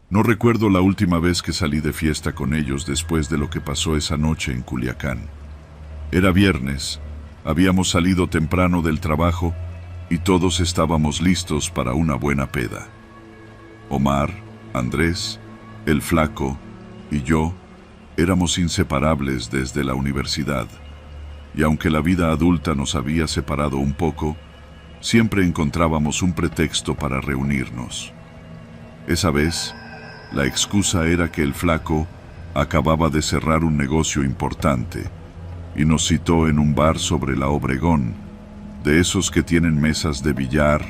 No recuerdo la última vez que salí de fiesta con ellos después de lo que pasó esa noche en Culiacán. Era viernes, habíamos salido temprano del trabajo y todos estábamos listos para una buena peda. Omar, Andrés, el Flaco y yo éramos inseparables desde la universidad, y aunque la vida adulta nos había separado un poco, siempre encontrábamos un pretexto para reunirnos. Esa vez, la excusa era que el Flaco acababa de cerrar un negocio importante y nos citó en un bar sobre la Obregón, de esos que tienen mesas de billar,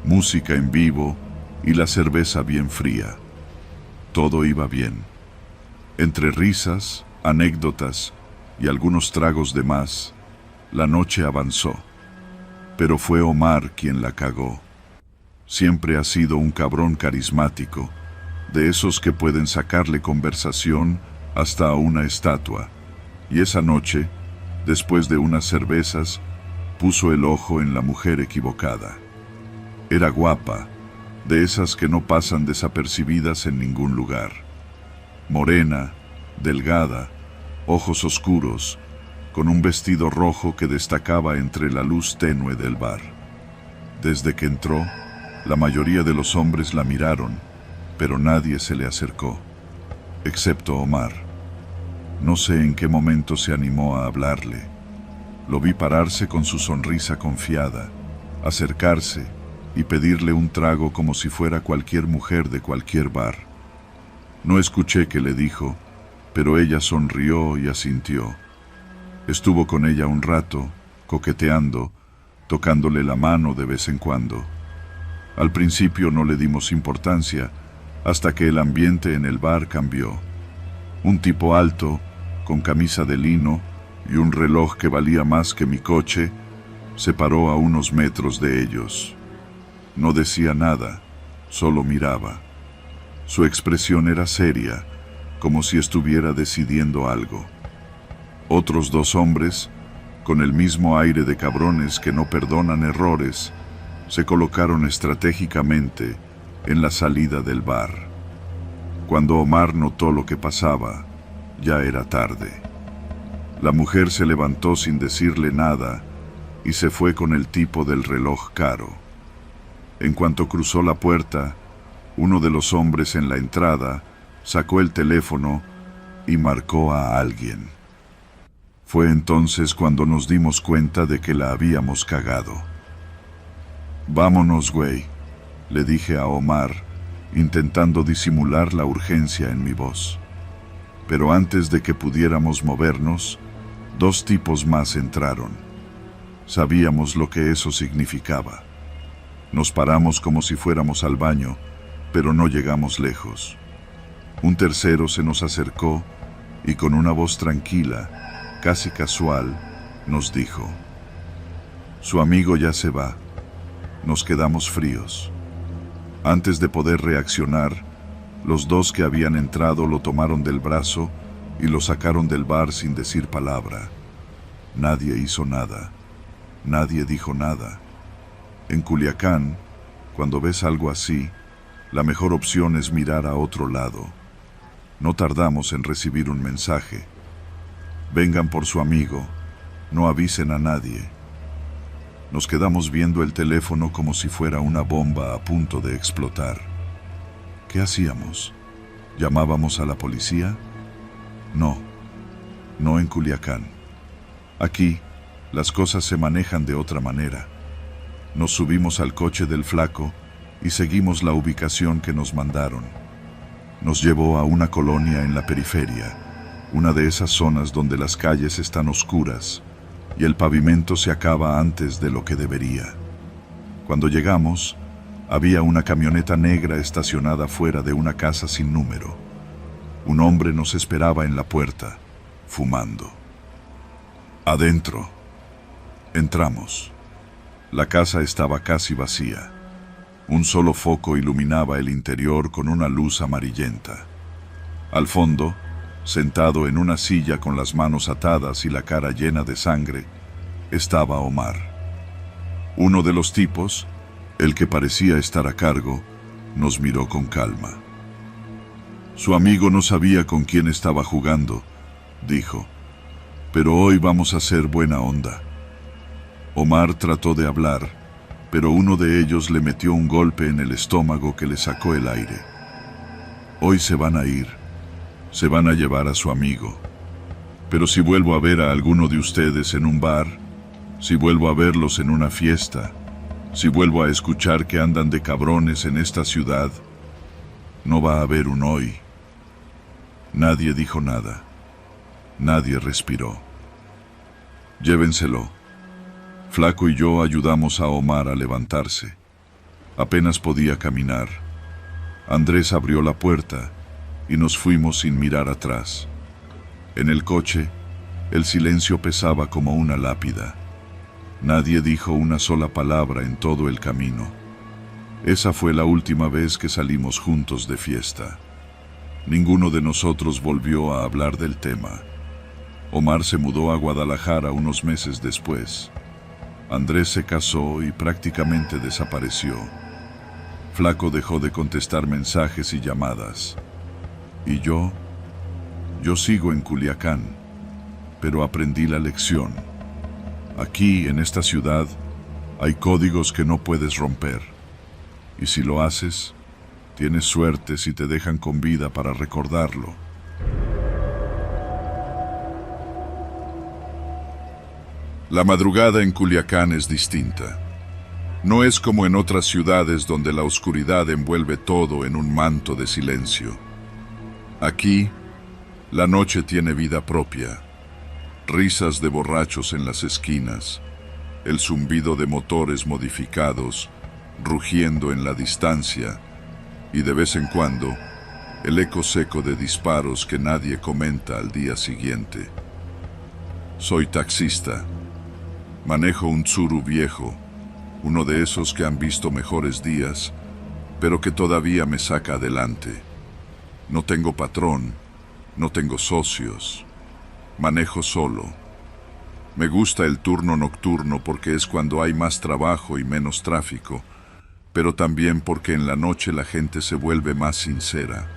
música en vivo y la cerveza bien fría. Todo iba bien. Entre risas, anécdotas y algunos tragos de más, la noche avanzó. Pero fue Omar quien la cagó. Siempre ha sido un cabrón carismático, de esos que pueden sacarle conversación hasta a una estatua. Y esa noche, después de unas cervezas, puso el ojo en la mujer equivocada. Era guapa, de esas que no pasan desapercibidas en ningún lugar. Morena, delgada, ojos oscuros, con un vestido rojo que destacaba entre la luz tenue del bar. Desde que entró, la mayoría de los hombres la miraron, pero nadie se le acercó, excepto Omar. No sé en qué momento se animó a hablarle. Lo vi pararse con su sonrisa confiada, acercarse y pedirle un trago como si fuera cualquier mujer de cualquier bar. No escuché qué le dijo, pero ella sonrió y asintió. Estuvo con ella un rato, coqueteando, tocándole la mano de vez en cuando. Al principio no le dimos importancia, hasta que el ambiente en el bar cambió. Un tipo alto, con camisa de lino y un reloj que valía más que mi coche, se paró a unos metros de ellos. No decía nada, solo miraba. Su expresión era seria, como si estuviera decidiendo algo. Otros dos hombres, con el mismo aire de cabrones que no perdonan errores, se colocaron estratégicamente en la salida del bar. Cuando Omar notó lo que pasaba, ya era tarde. La mujer se levantó sin decirle nada y se fue con el tipo del reloj caro. En cuanto cruzó la puerta, uno de los hombres en la entrada sacó el teléfono y marcó a alguien. Fue entonces cuando nos dimos cuenta de que la habíamos cagado. «Vámonos, güey», le dije a Omar, intentando disimular la urgencia en mi voz. Pero antes de que pudiéramos movernos, dos tipos más entraron. Sabíamos lo que eso significaba. Nos paramos como si fuéramos al baño, pero no llegamos lejos. Un tercero se nos acercó y con una voz tranquila, casi casual, nos dijo: «Su amigo ya se va». Nos quedamos fríos. Antes de poder reaccionar, los dos que habían entrado lo tomaron del brazo y lo sacaron del bar sin decir palabra. Nadie hizo nada. Nadie dijo nada. En Culiacán, cuando ves algo así, la mejor opción es mirar a otro lado. No tardamos en recibir un mensaje: «Vengan por su amigo, no avisen a nadie». Nos quedamos viendo el teléfono como si fuera una bomba a punto de explotar. ¿Qué hacíamos? ¿Llamábamos a la policía? No, no en Culiacán. Aquí, las cosas se manejan de otra manera. Nos subimos al coche del Flaco y seguimos la ubicación que nos mandaron. Nos llevó a una colonia en la periferia, una de esas zonas donde las calles están oscuras y el pavimento se acaba antes de lo que debería. Cuando llegamos, había una camioneta negra estacionada fuera de una casa sin número. Un hombre nos esperaba en la puerta, fumando. Adentro. Entramos. La casa estaba casi vacía. Un solo foco iluminaba el interior con una luz amarillenta. Al fondo, sentado en una silla con las manos atadas y la cara llena de sangre, estaba Omar. Uno de los tipos, el que parecía estar a cargo, nos miró con calma. Su amigo no sabía con quién estaba jugando, dijo, pero hoy vamos a hacer buena onda. Omar trató de hablar, pero uno de ellos le metió un golpe en el estómago que le sacó el aire. Hoy se van a ir, se van a llevar a su amigo. Pero si vuelvo a ver a alguno de ustedes en un bar, si vuelvo a verlos en una fiesta, si vuelvo a escuchar que andan de cabrones en esta ciudad, no va a haber un hoy. Nadie dijo nada. Nadie respiró. Llévenselo. Flaco y yo ayudamos a Omar a levantarse. Apenas podía caminar. Andrés abrió la puerta y nos fuimos sin mirar atrás. En el coche, el silencio pesaba como una lápida. Nadie dijo una sola palabra en todo el camino. Esa fue la última vez que salimos juntos de fiesta. Ninguno de nosotros volvió a hablar del tema. Omar se mudó a Guadalajara unos meses después. Andrés se casó y prácticamente desapareció. Flaco dejó de contestar mensajes y llamadas. Y yo sigo en Culiacán, pero aprendí la lección. Aquí, en esta ciudad, hay códigos que no puedes romper. Y si lo haces, tienes suerte si te dejan con vida para recordarlo. La madrugada en Culiacán es distinta. No es como en otras ciudades donde la oscuridad envuelve todo en un manto de silencio. Aquí, la noche tiene vida propia. Risas de borrachos en las esquinas, el zumbido de motores modificados, rugiendo en la distancia, y de vez en cuando, el eco seco de disparos que nadie comenta al día siguiente. Soy taxista. Manejo un Tsuru viejo, uno de esos que han visto mejores días, pero que todavía me saca adelante. No tengo patrón, no tengo socios. Manejo solo. Me gusta el turno nocturno porque es cuando hay más trabajo y menos tráfico, pero también porque en la noche la gente se vuelve más sincera.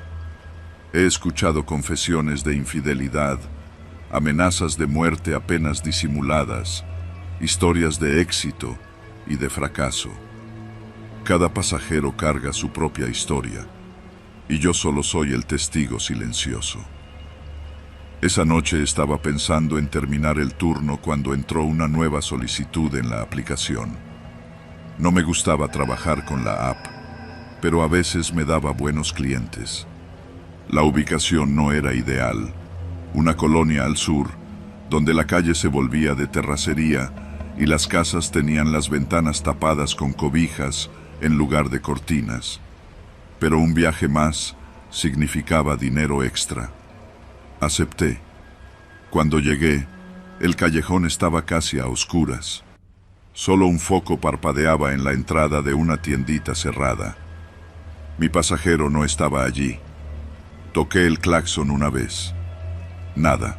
He escuchado confesiones de infidelidad, amenazas de muerte apenas disimuladas, historias de éxito y de fracaso. Cada pasajero carga su propia historia, y yo solo soy el testigo silencioso. Esa noche estaba pensando en terminar el turno cuando entró una nueva solicitud en la aplicación. No me gustaba trabajar con la app, pero a veces me daba buenos clientes. La ubicación no era ideal. Una colonia al sur, donde la calle se volvía de terracería y las casas tenían las ventanas tapadas con cobijas en lugar de cortinas. Pero un viaje más significaba dinero extra. Acepté. Cuando llegué, el callejón estaba casi a oscuras. Solo un foco parpadeaba en la entrada de una tiendita cerrada. Mi pasajero no estaba allí. Toqué el claxon una vez. Nada.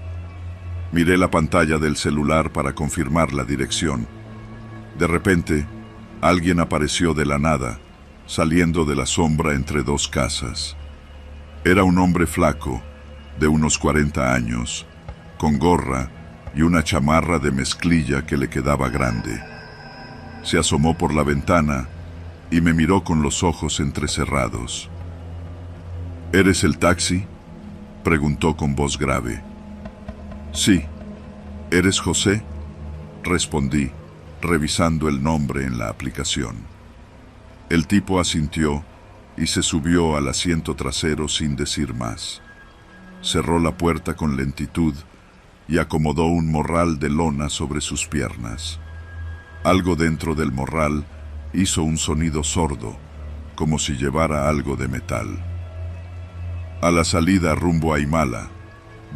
Miré la pantalla del celular para confirmar la dirección. De repente, alguien apareció de la nada, saliendo de la sombra entre dos casas. Era un hombre flaco, de unos 40 años, con gorra y una chamarra de mezclilla que le quedaba grande. Se asomó por la ventana y me miró con los ojos entrecerrados. ¿Eres el taxi?, preguntó con voz grave. Sí. ¿Eres José?, respondí, revisando el nombre en la aplicación. El tipo asintió y se subió al asiento trasero sin decir más. Cerró la puerta con lentitud y acomodó un morral de lona sobre sus piernas. Algo dentro del morral hizo un sonido sordo, como si llevara algo de metal. A la salida rumbo a Imala,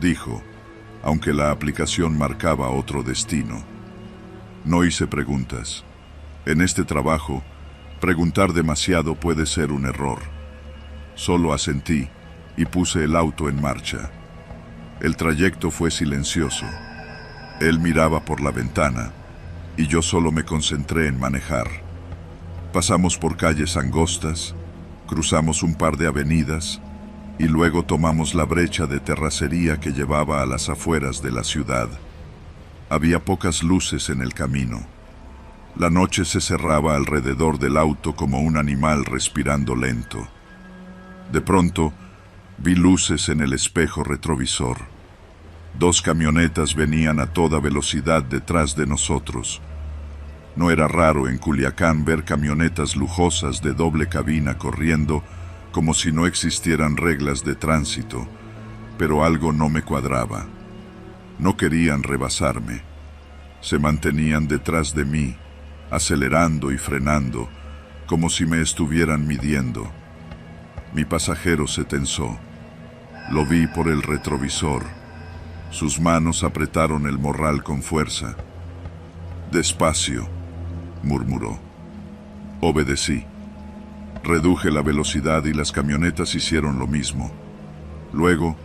dijo, aunque la aplicación marcaba otro destino. No hice preguntas. En este trabajo, preguntar demasiado puede ser un error. Solo asentí y puse el auto en marcha. El trayecto fue silencioso. Él miraba por la ventana y yo solo me concentré en manejar. Pasamos por calles angostas, cruzamos un par de avenidas y luego tomamos la brecha de terracería que llevaba a las afueras de la ciudad. Había pocas luces en el camino. La noche se cerraba alrededor del auto como un animal respirando lento. De pronto, vi luces en el espejo retrovisor. 2 camionetas venían a toda velocidad detrás de nosotros. No era raro en Culiacán ver camionetas lujosas de doble cabina corriendo como si no existieran reglas de tránsito, pero algo no me cuadraba. No querían rebasarme. Se mantenían detrás de mí, acelerando y frenando, como si me estuvieran midiendo. Mi pasajero se tensó. Lo vi por el retrovisor. Sus manos apretaron el morral con fuerza. «Despacio», murmuró. Obedecí. Reduje la velocidad y las camionetas hicieron lo mismo. Luego,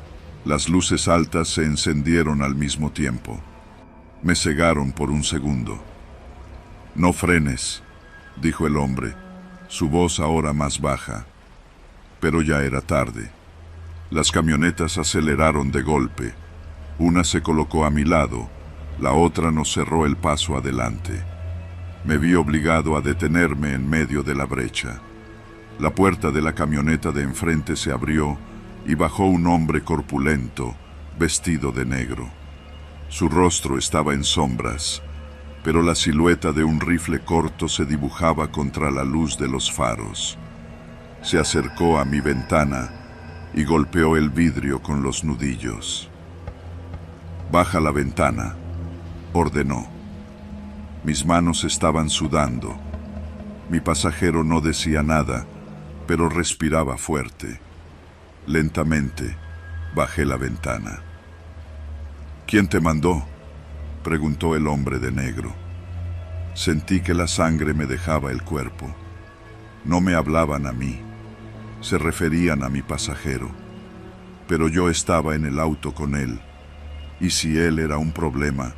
las luces altas se encendieron al mismo tiempo. Me cegaron por un segundo. «No frenes», dijo el hombre, su voz ahora más baja. Pero ya era tarde. Las camionetas aceleraron de golpe. Una se colocó a mi lado, la otra nos cerró el paso adelante. Me vi obligado a detenerme en medio de la brecha. La puerta de la camioneta de enfrente se abrió y bajó un hombre corpulento, vestido de negro. Su rostro estaba en sombras, pero la silueta de un rifle corto se dibujaba contra la luz de los faros. Se acercó a mi ventana y golpeó el vidrio con los nudillos. «Baja la ventana», ordenó. Mis manos estaban sudando. Mi pasajero no decía nada, pero respiraba fuerte. Lentamente, bajé la ventana. «¿Quién te mandó?», preguntó el hombre de negro. Sentí que la sangre me dejaba el cuerpo. No me hablaban a mí, se referían a mi pasajero. Pero yo estaba en el auto con él, y si él era un problema,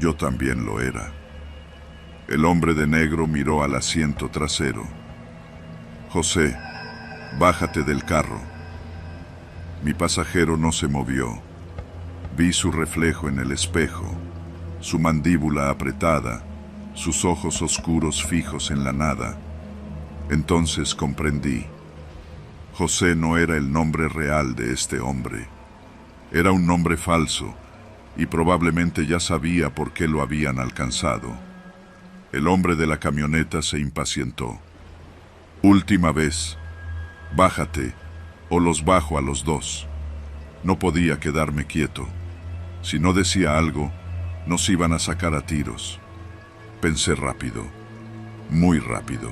yo también lo era. El hombre de negro miró al asiento trasero. «José, bájate del carro». Mi pasajero no se movió. Vi su reflejo en el espejo, su mandíbula apretada, sus ojos oscuros fijos en la nada. Entonces comprendí. José no era el nombre real de este hombre. Era un nombre falso, y probablemente ya sabía por qué lo habían alcanzado. El hombre de la camioneta se impacientó. «Última vez, bájate, o los bajo a los dos». No podía quedarme quieto. Si no decía algo, nos iban a sacar a tiros. Pensé rápido, muy rápido.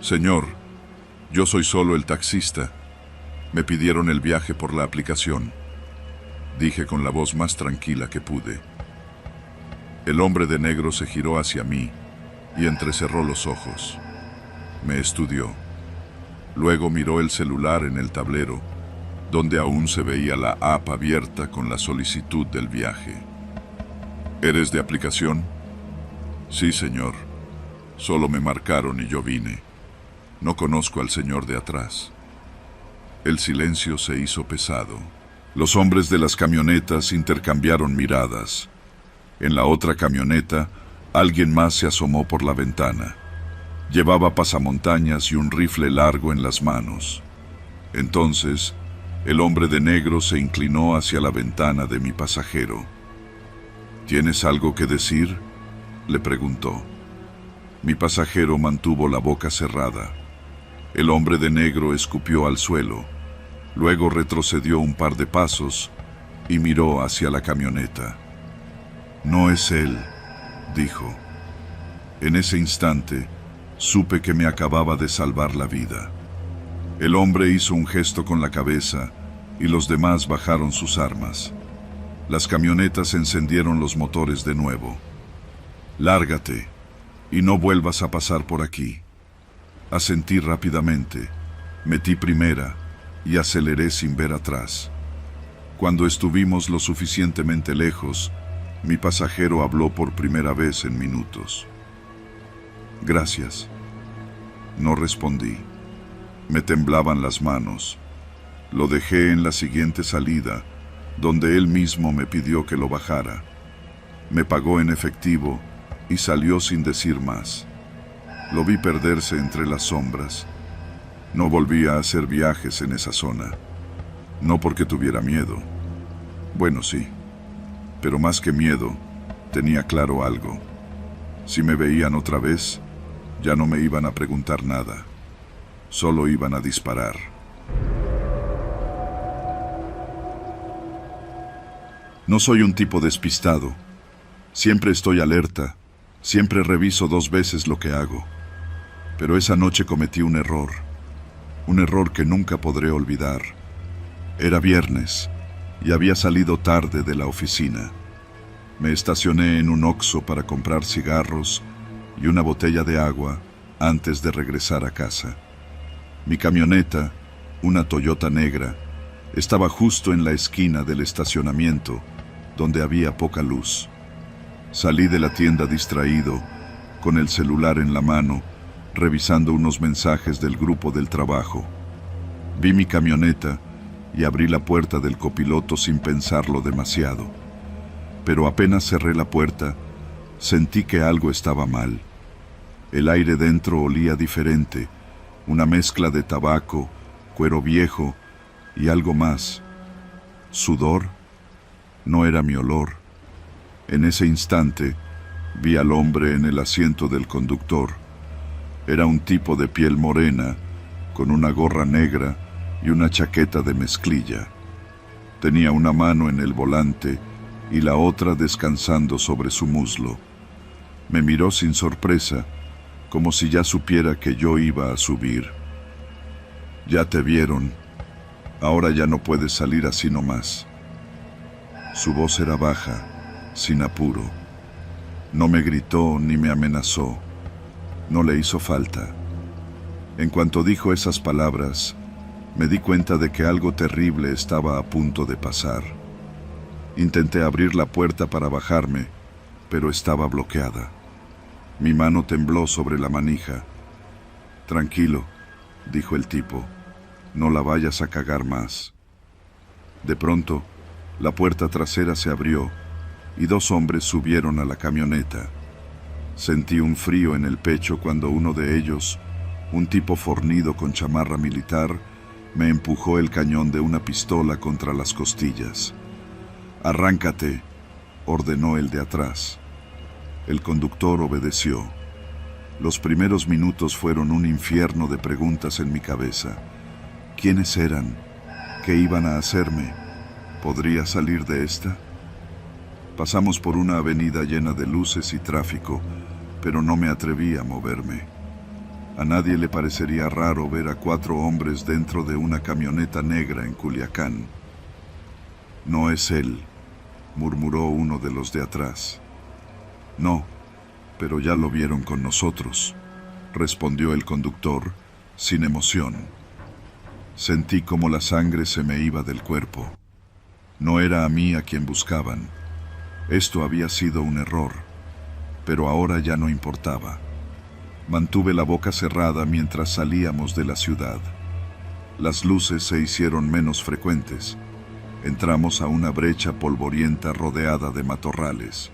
«Señor, yo soy solo el taxista. Me pidieron el viaje por la aplicación», dije con la voz más tranquila que pude. El hombre de negro se giró hacia mí y entrecerró los ojos. Me estudió. Luego miró el celular en el tablero, donde aún se veía la app abierta con la solicitud del viaje. «¿Eres de aplicación?» «Sí, señor. Solo me marcaron y yo vine. No conozco al señor de atrás». El silencio se hizo pesado. Los hombres de las camionetas intercambiaron miradas. En la otra camioneta, alguien más se asomó por la ventana. Llevaba pasamontañas y un rifle largo en las manos. Entonces, el hombre de negro se inclinó hacia la ventana de mi pasajero. «¿Tienes algo que decir?», le preguntó. Mi pasajero mantuvo la boca cerrada. El hombre de negro escupió al suelo. Luego retrocedió un par de pasos y miró hacia la camioneta. «No es él», dijo. En ese instante, supe que me acababa de salvar la vida. El hombre hizo un gesto con la cabeza y los demás bajaron sus armas. Las camionetas encendieron los motores de nuevo. «Lárgate y no vuelvas a pasar por aquí». Asentí rápidamente, metí primera y aceleré sin ver atrás. Cuando estuvimos lo suficientemente lejos, mi pasajero habló por primera vez en minutos. «Gracias». No respondí. Me temblaban las manos. Lo dejé en la siguiente salida, donde él mismo me pidió que lo bajara. Me pagó en efectivo y salió sin decir más. Lo vi perderse entre las sombras. No volví a hacer viajes en esa zona. No porque tuviera miedo. Bueno, sí. Pero más que miedo, tenía claro algo. Si me veían otra vez, ya no me iban a preguntar nada. Solo iban a disparar. No soy un tipo despistado. Siempre estoy alerta. Siempre reviso 2 veces lo que hago. Pero esa noche cometí un error. Un error que nunca podré olvidar. Era viernes y había salido tarde de la oficina. Me estacioné en un Oxxo para comprar cigarros y una botella de agua antes de regresar a casa. Mi camioneta, una Toyota negra, estaba justo en la esquina del estacionamiento, donde había poca luz. Salí de la tienda distraído, con el celular en la mano, revisando unos mensajes del grupo del trabajo. Vi mi camioneta y abrí la puerta del copiloto sin pensarlo demasiado. Pero apenas cerré la puerta, sentí que algo estaba mal. El aire dentro olía diferente, una mezcla de tabaco, cuero viejo y algo más. ¿Sudor? No era mi olor. En ese instante, vi al hombre en el asiento del conductor. Era un tipo de piel morena, con una gorra negra y una chaqueta de mezclilla. Tenía una mano en el volante y la otra descansando sobre su muslo. Me miró sin sorpresa, como si ya supiera que yo iba a subir. Ya te vieron. Ahora ya no puedes salir así nomás. Su voz era baja, sin apuro. No me gritó ni me amenazó. No le hizo falta. En cuanto dijo esas palabras, me di cuenta de que algo terrible estaba a punto de pasar. Intenté abrir la puerta para bajarme, pero estaba bloqueada. Mi mano tembló sobre la manija. Tranquilo, dijo el tipo, no la vayas a cagar más. De pronto, la puerta trasera se abrió y 2 hombres subieron a la camioneta. Sentí un frío en el pecho cuando uno de ellos, un tipo fornido con chamarra militar, me empujó el cañón de una pistola contra las costillas. «Arráncate», ordenó el de atrás. El conductor obedeció. Los primeros minutos fueron un infierno de preguntas en mi cabeza. ¿Quiénes eran? ¿Qué iban a hacerme? ¿Podría salir de esta? Pasamos por una avenida llena de luces y tráfico, pero no me atreví a moverme. A nadie le parecería raro ver a 4 hombres dentro de una camioneta negra en Culiacán. «No es él», murmuró uno de los de atrás. «No, pero ya lo vieron con nosotros», respondió el conductor, sin emoción. Sentí como la sangre se me iba del cuerpo. No era a mí a quien buscaban. Esto había sido un error, pero ahora ya no importaba. Mantuve la boca cerrada mientras salíamos de la ciudad. Las luces se hicieron menos frecuentes. Entramos a una brecha polvorienta rodeada de matorrales.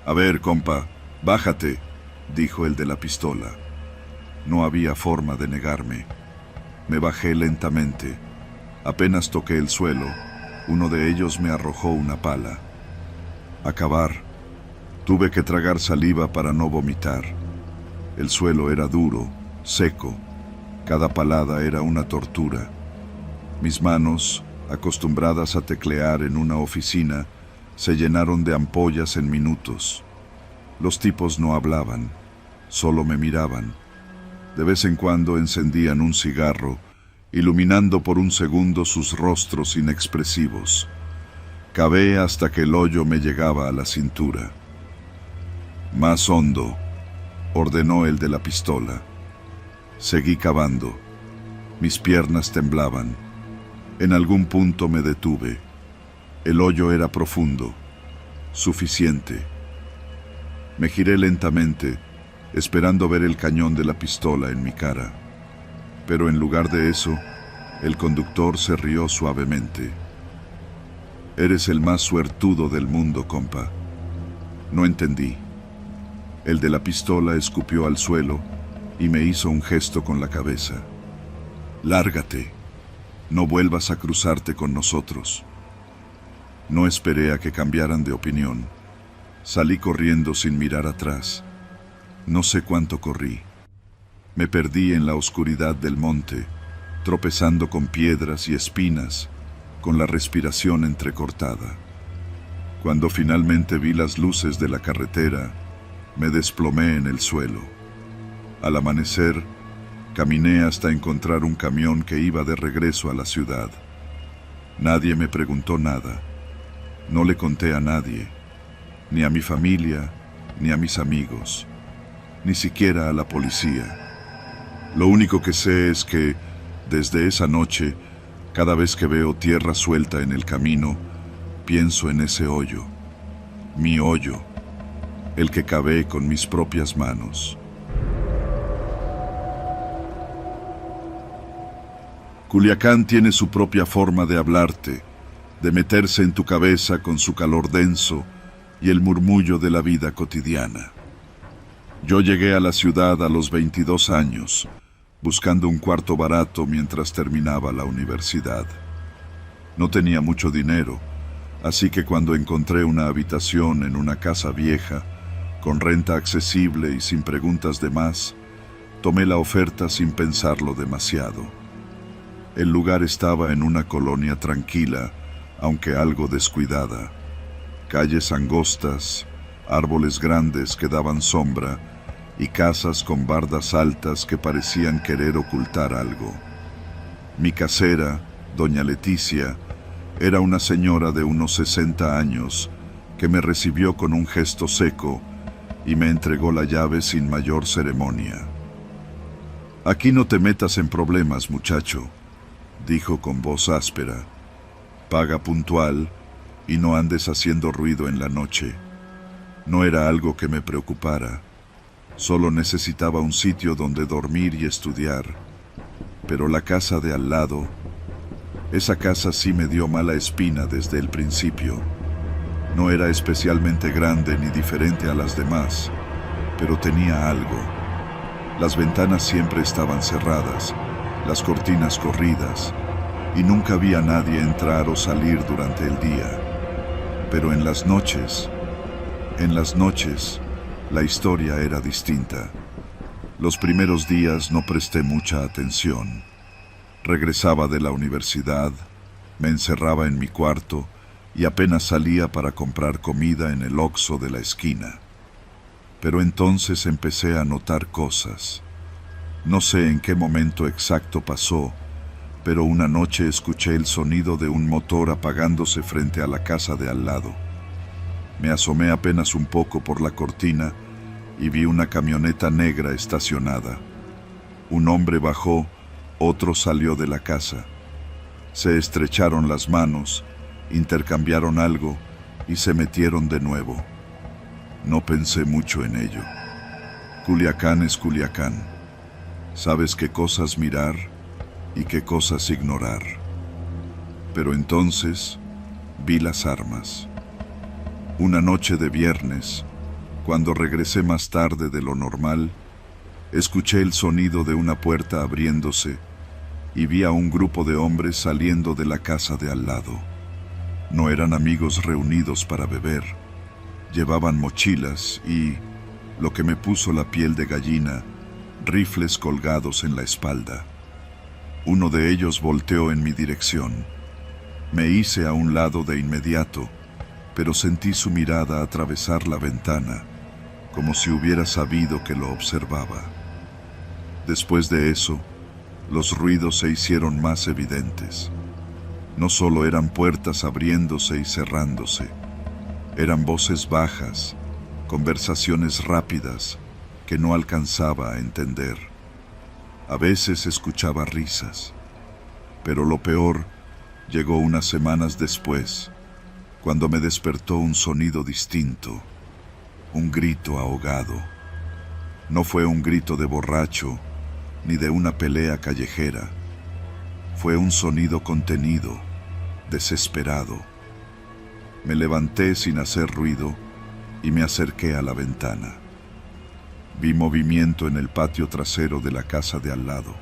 «A ver, compa, bájate», dijo el de la pistola. No había forma de negarme. Me bajé lentamente. Apenas toqué el suelo, uno de ellos me arrojó una pala. Acabar. Tuve que tragar saliva para no vomitar. El suelo era duro, seco. Cada palada era una tortura. Mis manos, acostumbradas a teclear en una oficina, se llenaron de ampollas en minutos. Los tipos no hablaban, solo me miraban. De vez en cuando encendían un cigarro, iluminando por un segundo sus rostros inexpresivos. Cavé hasta que el hoyo me llegaba a la cintura. «Más hondo», ordenó el de la pistola. Seguí cavando. Mis piernas temblaban. En algún punto me detuve. El hoyo era profundo, suficiente. Me giré lentamente, esperando ver el cañón de la pistola en mi cara. Pero en lugar de eso, El conductor se rió suavemente. Eres el más suertudo del mundo, compa. No entendí. El de la pistola escupió al suelo y me hizo un gesto con la cabeza. Lárgate. No vuelvas a cruzarte con nosotros. No esperé a que cambiaran de opinión. Salí corriendo sin mirar atrás. No sé cuánto corrí. Me perdí en la oscuridad del monte, tropezando con piedras y espinas, con la respiración entrecortada. Cuando finalmente vi las luces de la carretera, me desplomé en el suelo. Al amanecer, caminé hasta encontrar un camión que iba de regreso a la ciudad. Nadie me preguntó nada. No le conté a nadie, ni a mi familia, ni a mis amigos, ni siquiera a la policía. Lo único que sé es que, desde esa noche, cada vez que veo tierra suelta en el camino, pienso en ese hoyo, mi hoyo, el que cavé con mis propias manos. Culiacán tiene su propia forma de hablarte, de meterse en tu cabeza con su calor denso y el murmullo de la vida cotidiana. Yo llegué a la ciudad a los 22 años, buscando un cuarto barato mientras terminaba la universidad. No tenía mucho dinero, así que cuando encontré una habitación en una casa vieja, con renta accesible y sin preguntas de más, tomé la oferta sin pensarlo demasiado. El lugar estaba en una colonia tranquila, aunque algo descuidada. Calles angostas, árboles grandes que daban sombra y casas con bardas altas que parecían querer ocultar algo. Mi casera, doña Leticia, era una señora de unos 60 años que me recibió con un gesto seco y me entregó la llave sin mayor ceremonia. «Aquí no te metas en problemas, muchacho», dijo con voz áspera. «Paga puntual y no andes haciendo ruido en la noche». No era algo que me preocupara. Solo necesitaba un sitio donde dormir y estudiar. Pero la casa de al lado, esa casa sí me dio mala espina desde el principio. No era especialmente grande ni diferente a las demás, pero tenía algo. Las ventanas siempre estaban cerradas, las cortinas corridas, y nunca vi a nadie entrar o salir durante el día. Pero en las noches, la historia era distinta. Los primeros días no presté mucha atención. Regresaba de la universidad, me encerraba en mi cuarto y apenas salía para comprar comida en el Oxxo de la esquina. Pero entonces empecé a notar cosas. No sé en qué momento exacto pasó, pero una noche escuché el sonido de un motor apagándose frente a la casa de al lado. Me asomé apenas un poco por la cortina y vi una camioneta negra estacionada. Un hombre bajó, otro salió de la casa. Se estrecharon las manos, intercambiaron algo y se metieron de nuevo. No pensé mucho en ello. Culiacán es Culiacán. Sabes qué cosas mirar y qué cosas ignorar. Pero entonces vi las armas. Una noche de viernes, cuando regresé más tarde de lo normal, escuché el sonido de una puerta abriéndose y vi a un grupo de hombres saliendo de la casa de al lado. No eran amigos reunidos para beber. Llevaban mochilas y, lo que me puso la piel de gallina, rifles colgados en la espalda. Uno de ellos volteó en mi dirección. Me hice a un lado de inmediato, pero sentí su mirada atravesar la ventana, como si hubiera sabido que lo observaba. Después de eso, los ruidos se hicieron más evidentes. No solo eran puertas abriéndose y cerrándose, eran voces bajas, conversaciones rápidas que no alcanzaba a entender. A veces escuchaba risas, pero lo peor llegó unas semanas después, cuando me despertó un sonido distinto, un grito ahogado. No fue un grito de borracho, ni de una pelea callejera. Fue un sonido contenido, desesperado. Me levanté sin hacer ruido y me acerqué a la ventana. Vi movimiento en el patio trasero de la casa de al lado.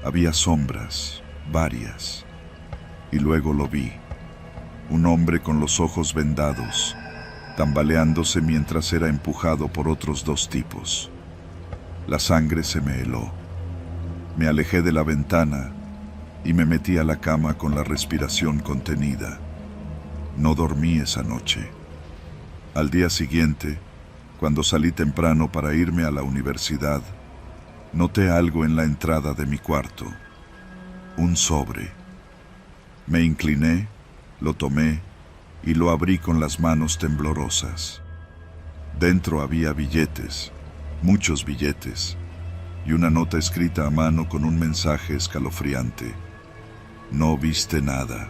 Había sombras, varias. Y luego lo vi. Un hombre con los ojos vendados, tambaleándose mientras era empujado por otros dos tipos. La sangre se me heló. Me alejé de la ventana y me metí a la cama con la respiración contenida. No dormí esa noche. Al día siguiente, cuando salí temprano para irme a la universidad, noté algo en la entrada de mi cuarto. Un sobre. Me incliné, lo tomé y lo abrí con las manos temblorosas. Dentro había billetes, muchos billetes, y una nota escrita a mano con un mensaje escalofriante. No viste nada.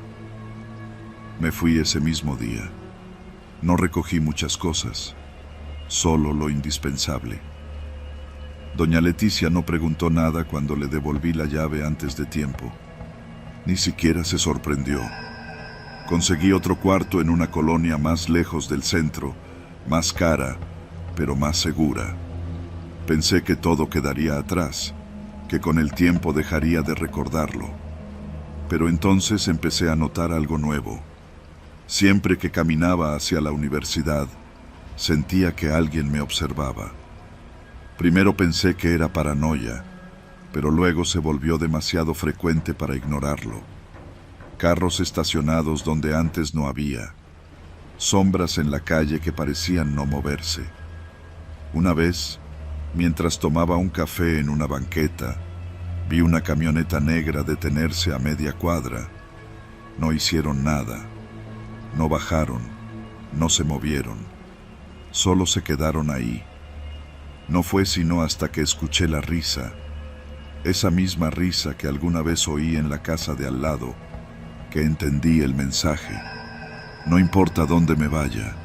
Me fui ese mismo día. No recogí muchas cosas, solo lo indispensable. Doña Leticia no preguntó nada cuando le devolví la llave antes de tiempo. Ni siquiera se sorprendió. Conseguí otro cuarto en una colonia más lejos del centro, más cara, pero más segura. Pensé que todo quedaría atrás, que con el tiempo dejaría de recordarlo. Pero entonces empecé a notar algo nuevo. Siempre que caminaba hacia la universidad, sentía que alguien me observaba. Primero pensé que era paranoia, pero luego se volvió demasiado frecuente para ignorarlo. Carros estacionados donde antes no había. Sombras en la calle que parecían no moverse. Una vez, mientras tomaba un café en una banqueta, vi una camioneta negra detenerse a media cuadra. No hicieron nada. No bajaron, no se movieron, solo se quedaron ahí. No fue sino hasta que escuché la risa, esa misma risa que alguna vez oí en la casa de al lado, que entendí el mensaje. No importa dónde me vaya,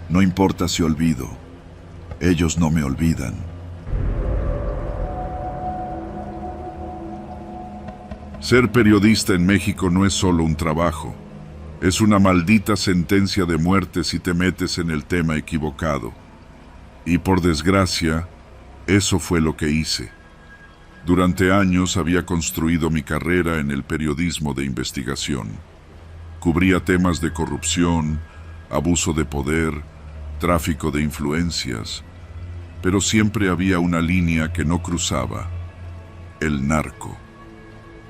no importa si olvido, ellos no me olvidan. Ser periodista en México no es solo un trabajo. Es una maldita sentencia de muerte si te metes en el tema equivocado. Y por desgracia, eso fue lo que hice. Durante años había construido mi carrera en el periodismo de investigación. Cubría temas de corrupción, abuso de poder, tráfico de influencias, pero siempre había una línea que no cruzaba: el narco.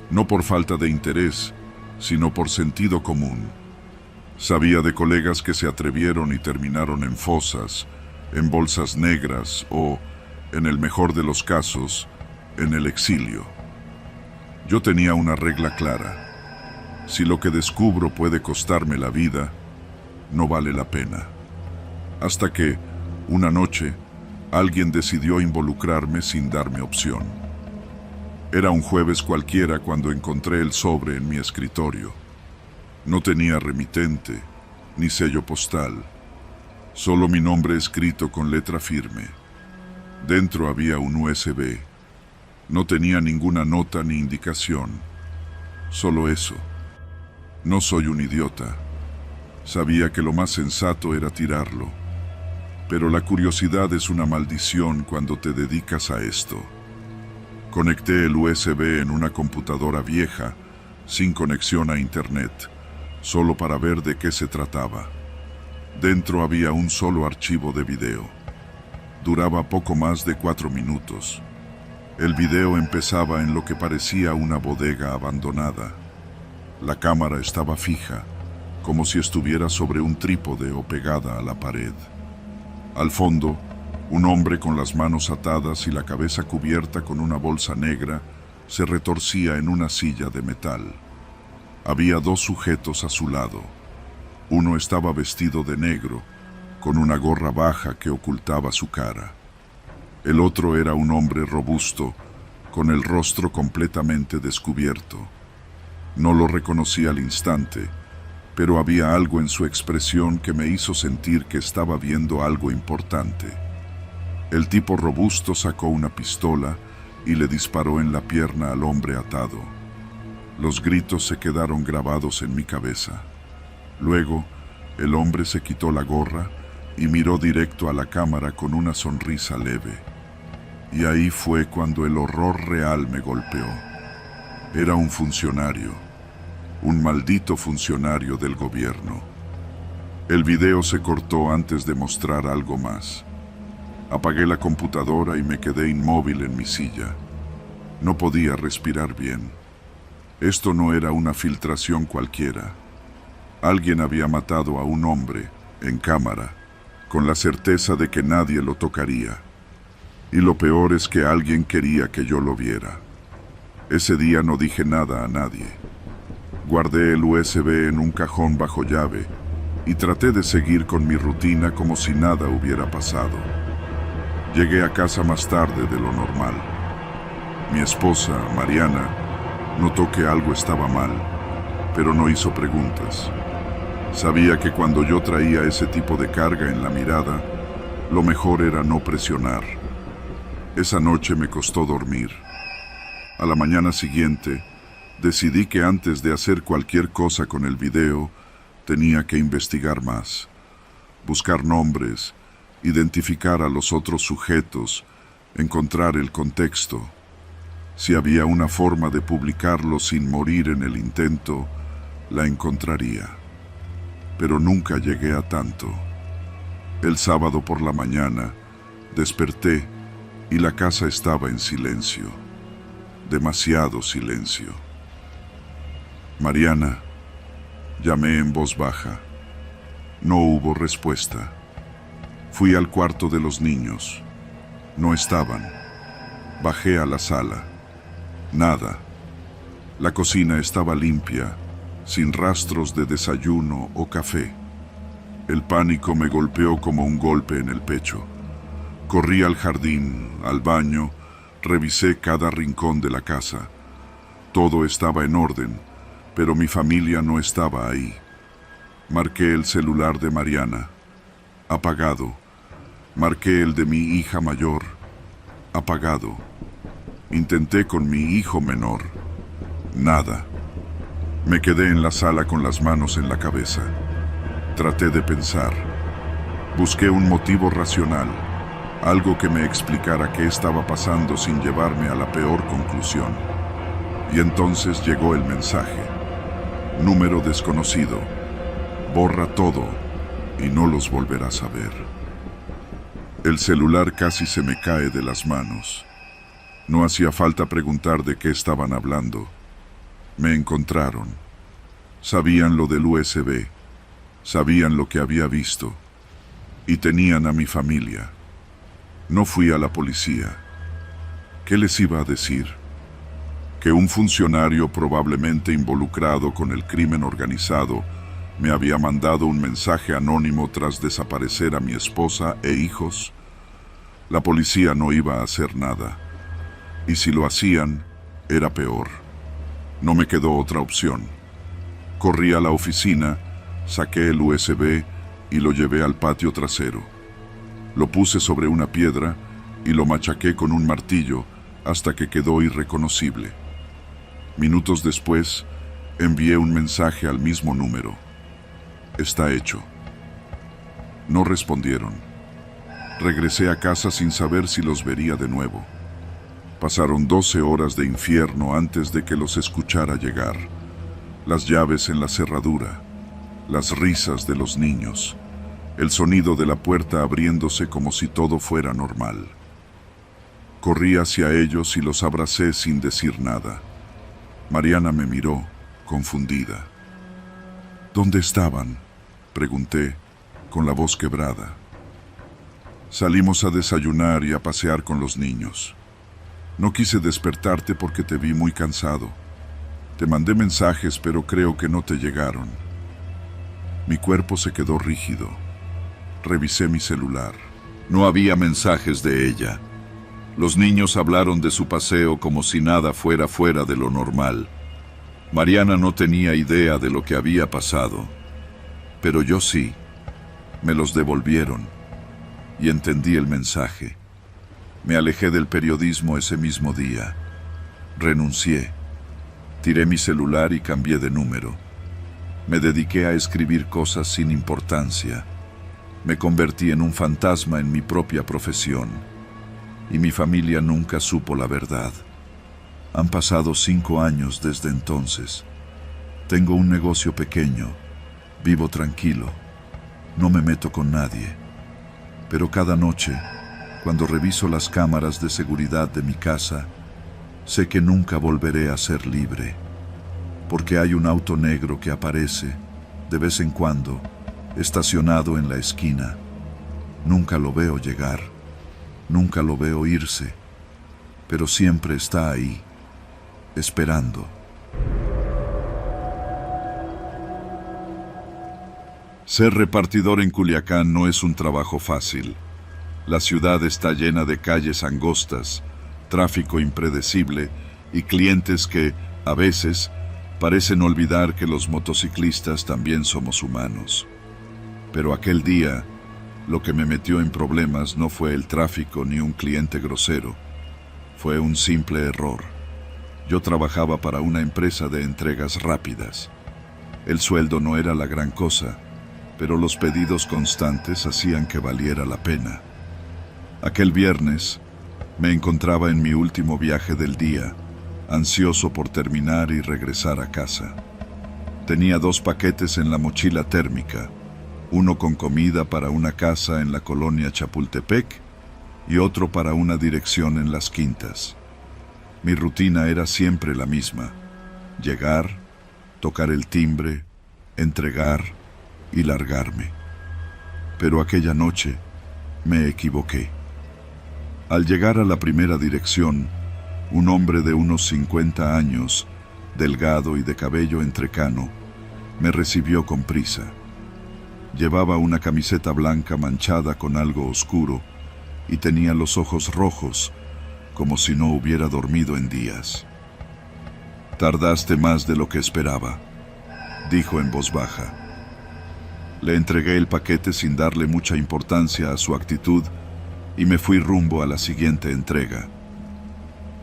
No por falta de interés, sino por sentido común. Sabía de colegas que se atrevieron y terminaron en fosas, en bolsas negras o, en el mejor de los casos, en el exilio. Yo tenía una regla clara: si lo que descubro puede costarme la vida, no vale la pena. Hasta que, una noche, alguien decidió involucrarme sin darme opción. Era un jueves cualquiera cuando encontré el sobre en mi escritorio. No tenía remitente, ni sello postal, solo mi nombre escrito con letra firme. Dentro había un USB. No tenía ninguna nota ni indicación. Solo eso. No soy un idiota. Sabía que lo más sensato era tirarlo. Pero la curiosidad es una maldición cuando te dedicas a esto. Conecté el USB en una computadora vieja, sin conexión a internet, solo para ver de qué se trataba. Dentro había un solo archivo de video. Duraba poco más de 4 minutos. El video empezaba en lo que parecía una bodega abandonada. La cámara estaba fija, como si estuviera sobre un trípode o pegada a la pared. Al fondo, un hombre con las manos atadas y la cabeza cubierta con una bolsa negra se retorcía en una silla de metal. Había 2 sujetos a su lado. Uno estaba vestido de negro, con una gorra baja que ocultaba su cara. El otro era un hombre robusto, con el rostro completamente descubierto. No lo reconocí al instante, pero había algo en su expresión que me hizo sentir que estaba viendo algo importante. El tipo robusto sacó una pistola y le disparó en la pierna al hombre atado. Los gritos se quedaron grabados en mi cabeza. Luego, el hombre se quitó la gorra y miró directo a la cámara con una sonrisa leve. Y ahí fue cuando el horror real me golpeó. Era un funcionario, un maldito funcionario del gobierno. El video se cortó antes de mostrar algo más. Apagué la computadora y me quedé inmóvil en mi silla. No podía respirar bien. Esto no era una filtración cualquiera. Alguien había matado a un hombre, en cámara, con la certeza de que nadie lo tocaría. Y lo peor es que alguien quería que yo lo viera. Ese día no dije nada a nadie. Guardé el USB en un cajón bajo llave y traté de seguir con mi rutina como si nada hubiera pasado. Llegué a casa más tarde de lo normal. Mi esposa, Mariana, notó que algo estaba mal, pero no hizo preguntas. Sabía que cuando yo traía ese tipo de carga en la mirada, lo mejor era no presionar. Esa noche me costó dormir. A la mañana siguiente, decidí que antes de hacer cualquier cosa con el video, tenía que investigar más, buscar nombres, identificar a los otros sujetos, encontrar el contexto. Si había una forma de publicarlo sin morir en el intento, la encontraría. Pero nunca llegué a tanto. El sábado por la mañana, desperté y la casa estaba en silencio. Demasiado silencio. Mariana, llamé en voz baja. No hubo respuesta. Fui al cuarto de los niños. No estaban. Bajé a la sala. Nada. La cocina estaba limpia, sin rastros de desayuno o café. El pánico me golpeó como un golpe en el pecho. Corrí al jardín, al baño, revisé cada rincón de la casa. Todo estaba en orden, pero mi familia no estaba ahí. Marqué el celular de Mariana. Apagado. Marqué el de mi hija mayor. Apagado. Intenté con mi hijo menor. Nada. Me quedé en la sala con las manos en la cabeza. Traté de pensar. Busqué un motivo racional, algo que me explicara qué estaba pasando sin llevarme a la peor conclusión. Y entonces llegó el mensaje. Número desconocido. Borra todo y no los volverás a ver. El celular casi se me cae de las manos. No hacía falta preguntar de qué estaban hablando. Me encontraron. Sabían lo del USB. Sabían lo que había visto. Y tenían a mi familia. No fui a la policía. ¿Qué les iba a decir? Que un funcionario probablemente involucrado con el crimen organizado me había mandado un mensaje anónimo tras desaparecer a mi esposa e hijos. La policía no iba a hacer nada. Y si lo hacían, era peor. No me quedó otra opción. Corrí a la oficina, saqué el USB y lo llevé al patio trasero. Lo puse sobre una piedra y lo machaqué con un martillo hasta que quedó irreconocible. Minutos después, envié un mensaje al mismo número. Está hecho. No respondieron. Regresé a casa sin saber si los vería de nuevo. Pasaron 12 horas de infierno antes de que los escuchara llegar. Las llaves en la cerradura, las risas de los niños, el sonido de la puerta abriéndose como si todo fuera normal. Corrí hacia ellos y los abracé sin decir nada. Mariana me miró, confundida. ¿Dónde estaban?, pregunté, con la voz quebrada. Salimos a desayunar y a pasear con los niños. No quise despertarte porque te vi muy cansado. Te mandé mensajes, pero creo que no te llegaron. Mi cuerpo se quedó rígido. Revisé mi celular. No había mensajes de ella. Los niños hablaron de su paseo como si nada fuera fuera de lo normal. Mariana no tenía idea de lo que había pasado. Pero yo sí. Me los devolvieron. Y entendí el mensaje. Me alejé del periodismo ese mismo día. Renuncié. Tiré mi celular y cambié de número. Me dediqué a escribir cosas sin importancia. Me convertí en un fantasma en mi propia profesión. Y mi familia nunca supo la verdad. Han pasado 5 años desde entonces. Tengo un negocio pequeño. Vivo tranquilo. No me meto con nadie. Pero cada noche, cuando reviso las cámaras de seguridad de mi casa, sé que nunca volveré a ser libre. Porque hay un auto negro que aparece, de vez en cuando, estacionado en la esquina. Nunca lo veo llegar. Nunca lo veo irse. Pero siempre está ahí, esperando. Ser repartidor en Culiacán no es un trabajo fácil. La ciudad está llena de calles angostas, tráfico impredecible y clientes que, a veces, parecen olvidar que los motociclistas también somos humanos. Pero aquel día, lo que me metió en problemas no fue el tráfico ni un cliente grosero. Fue un simple error. Yo trabajaba para una empresa de entregas rápidas. El sueldo no era la gran cosa, pero los pedidos constantes hacían que valiera la pena. Aquel viernes, me encontraba en mi último viaje del día, ansioso por terminar y regresar a casa. Tenía 2 paquetes en la mochila térmica, uno con comida para una casa en la colonia Chapultepec y otro para una dirección en Las Quintas. Mi rutina era siempre la misma: llegar, tocar el timbre, entregar y largarme. Pero aquella noche me equivoqué. Al llegar a la primera dirección, un hombre de unos 50 años, delgado y de cabello entrecano, me recibió con prisa. Llevaba una camiseta blanca manchada con algo oscuro y tenía los ojos rojos, como si no hubiera dormido en días. «Tardaste más de lo que esperaba», dijo en voz baja. Le entregué el paquete sin darle mucha importancia a su actitud y me fui rumbo a la siguiente entrega.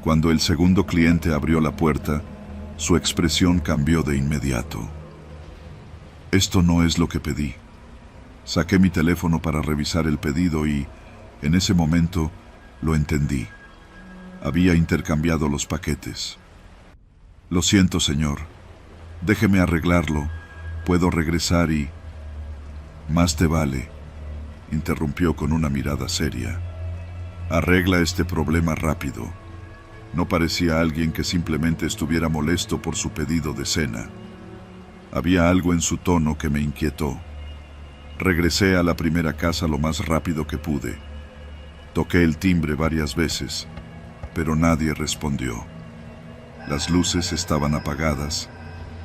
Cuando el segundo cliente abrió la puerta, su expresión cambió de inmediato. «Esto no es lo que pedí». Saqué mi teléfono para revisar el pedido y, en ese momento, lo entendí. Había intercambiado los paquetes. «Lo siento, señor. Déjeme arreglarlo. Puedo regresar y...» «Más te vale», interrumpió con una mirada seria. «Arregla este problema rápido». No parecía alguien que simplemente estuviera molesto por su pedido de cena. Había algo en su tono que me inquietó. Regresé a la primera casa lo más rápido que pude. Toqué el timbre varias veces, pero nadie respondió. Las luces estaban apagadas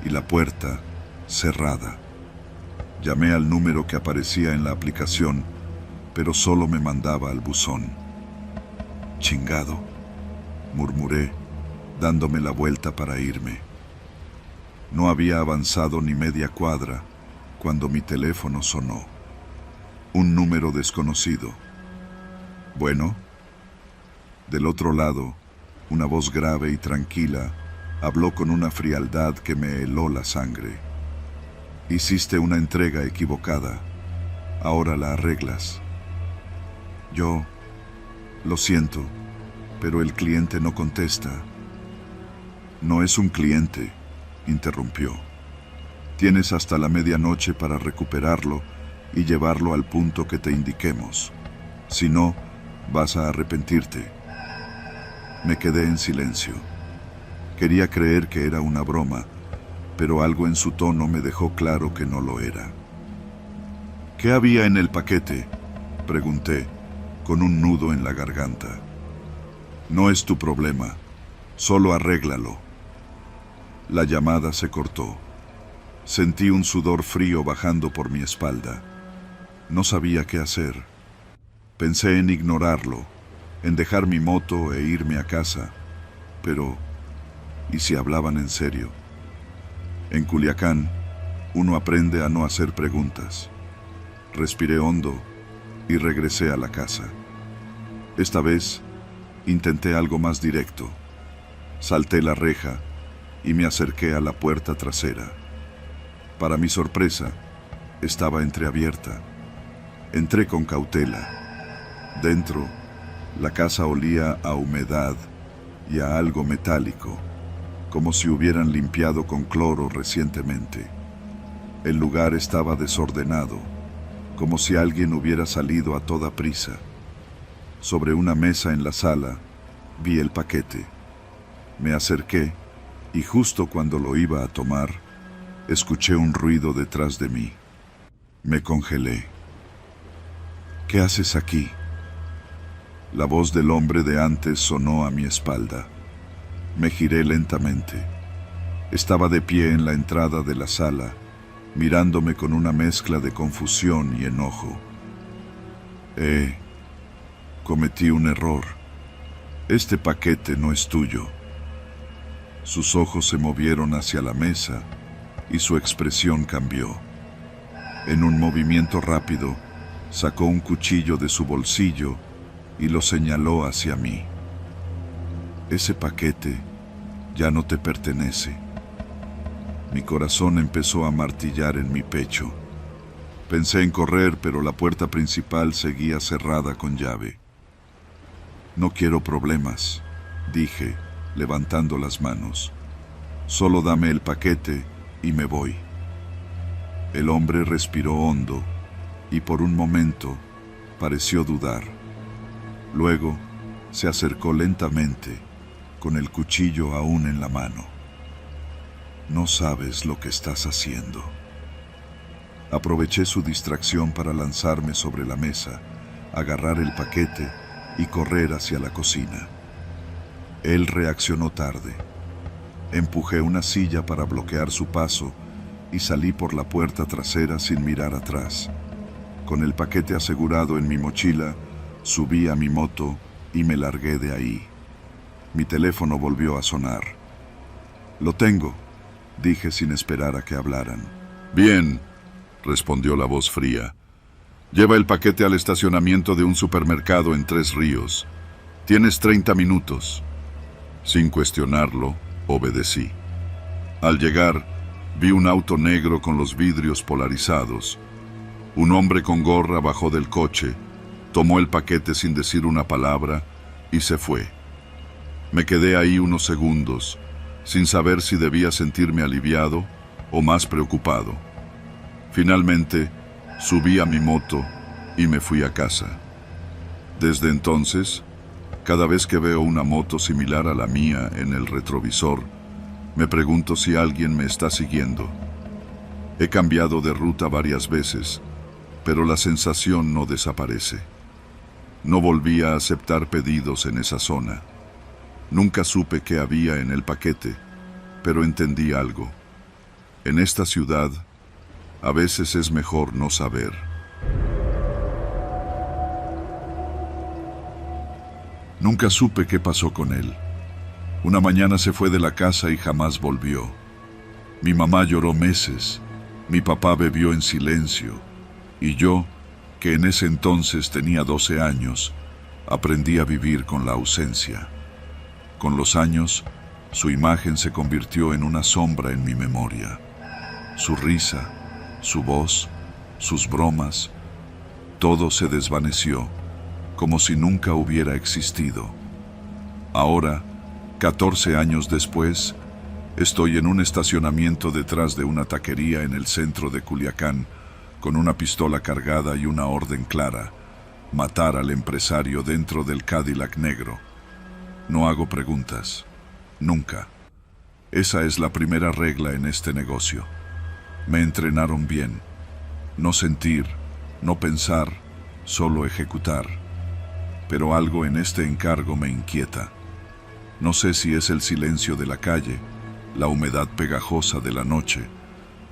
y la puerta cerrada. Llamé al número que aparecía en la aplicación, pero solo me mandaba al buzón. «Chingado», murmuré, dándome la vuelta para irme. No había avanzado ni media cuadra cuando mi teléfono sonó. Un número desconocido. «Bueno». Del otro lado, una voz grave y tranquila habló con una frialdad que me heló la sangre. «Hiciste una entrega equivocada. Ahora la arreglas». Yo, «Lo siento, pero el cliente no contesta». «No es un cliente», interrumpió. «Tienes hasta la medianoche para recuperarlo y llevarlo al punto que te indiquemos. Si no, vas a arrepentirte». Me quedé en silencio. Quería creer que era una broma, pero algo en su tono me dejó claro que no lo era. «¿Qué había en el paquete?», pregunté, con un nudo en la garganta. «No es tu problema, solo arréglalo». La llamada se cortó. Sentí un sudor frío bajando por mi espalda. No sabía qué hacer. Pensé en ignorarlo, en dejar mi moto e irme a casa, pero ¿y si hablaban en serio? En Culiacán, uno aprende a no hacer preguntas. Respiré hondo y regresé a la casa. Esta vez, intenté algo más directo. Salté la reja y me acerqué a la puerta trasera. Para mi sorpresa, estaba entreabierta. Entré con cautela. Dentro, la casa olía a humedad y a algo metálico, como si hubieran limpiado con cloro recientemente. El lugar estaba desordenado, como si alguien hubiera salido a toda prisa. Sobre una mesa en la sala, vi el paquete. Me acerqué y justo cuando lo iba a tomar, escuché un ruido detrás de mí. Me congelé. ¿Qué haces aquí? La voz del hombre de antes sonó a mi espalda. Me giré lentamente. Estaba de pie en la entrada de la sala, mirándome con una mezcla de confusión y enojo. Cometí un error. Este paquete no es tuyo. Sus ojos se movieron hacia la mesa y su expresión cambió. En un movimiento rápido, sacó un cuchillo de su bolsillo y lo señaló hacia mí. Ese paquete ya no te pertenece. Mi corazón empezó a martillar en mi pecho. Pensé en correr, pero la puerta principal seguía cerrada con llave. No quiero problemas, dije, levantando las manos. Solo dame el paquete y me voy. El hombre respiró hondo y por un momento pareció dudar. Luego se acercó lentamente, con el cuchillo aún en la mano. No sabes lo que estás haciendo. Aproveché su distracción para lanzarme sobre la mesa, agarrar el paquete y correr hacia la cocina. Él reaccionó tarde. Empujé una silla para bloquear su paso y salí por la puerta trasera sin mirar atrás. Con el paquete asegurado en mi mochila, subí a mi moto y me largué de ahí. Mi teléfono volvió a sonar. Lo tengo, dije sin esperar a que hablaran. Bien, respondió la voz fría. Lleva el paquete al estacionamiento de un supermercado en Tres Ríos. Tienes 30 minutos. Sin cuestionarlo, obedecí. Al llegar, vi un auto negro con los vidrios polarizados. Un hombre con gorra bajó del coche, tomó el paquete sin decir una palabra y se fue. Me quedé ahí unos segundos, sin saber si debía sentirme aliviado o más preocupado. Finalmente, subí a mi moto y me fui a casa. Desde entonces, cada vez que veo una moto similar a la mía en el retrovisor, me pregunto si alguien me está siguiendo. He cambiado de ruta varias veces, pero la sensación no desaparece. No volví a aceptar pedidos en esa zona. Nunca supe qué había en el paquete, pero entendí algo. En esta ciudad, a veces es mejor no saber. Nunca supe qué pasó con él. Una mañana se fue de la casa y jamás volvió. Mi mamá lloró meses, mi papá bebió en silencio, y yo, que en ese entonces tenía 12 años, aprendí a vivir con la ausencia. Con los años, su imagen se convirtió en una sombra en mi memoria. Su risa, su voz, sus bromas, todo se desvaneció, como si nunca hubiera existido. Ahora, 14 años después, estoy en un estacionamiento detrás de una taquería en el centro de Culiacán, con una pistola cargada y una orden clara: matar al empresario dentro del Cadillac negro. No hago preguntas, nunca. Esa es la primera regla en este negocio. Me entrenaron bien. No sentir, no pensar, solo ejecutar. Pero algo en este encargo me inquieta. No sé si es el silencio de la calle, la humedad pegajosa de la noche,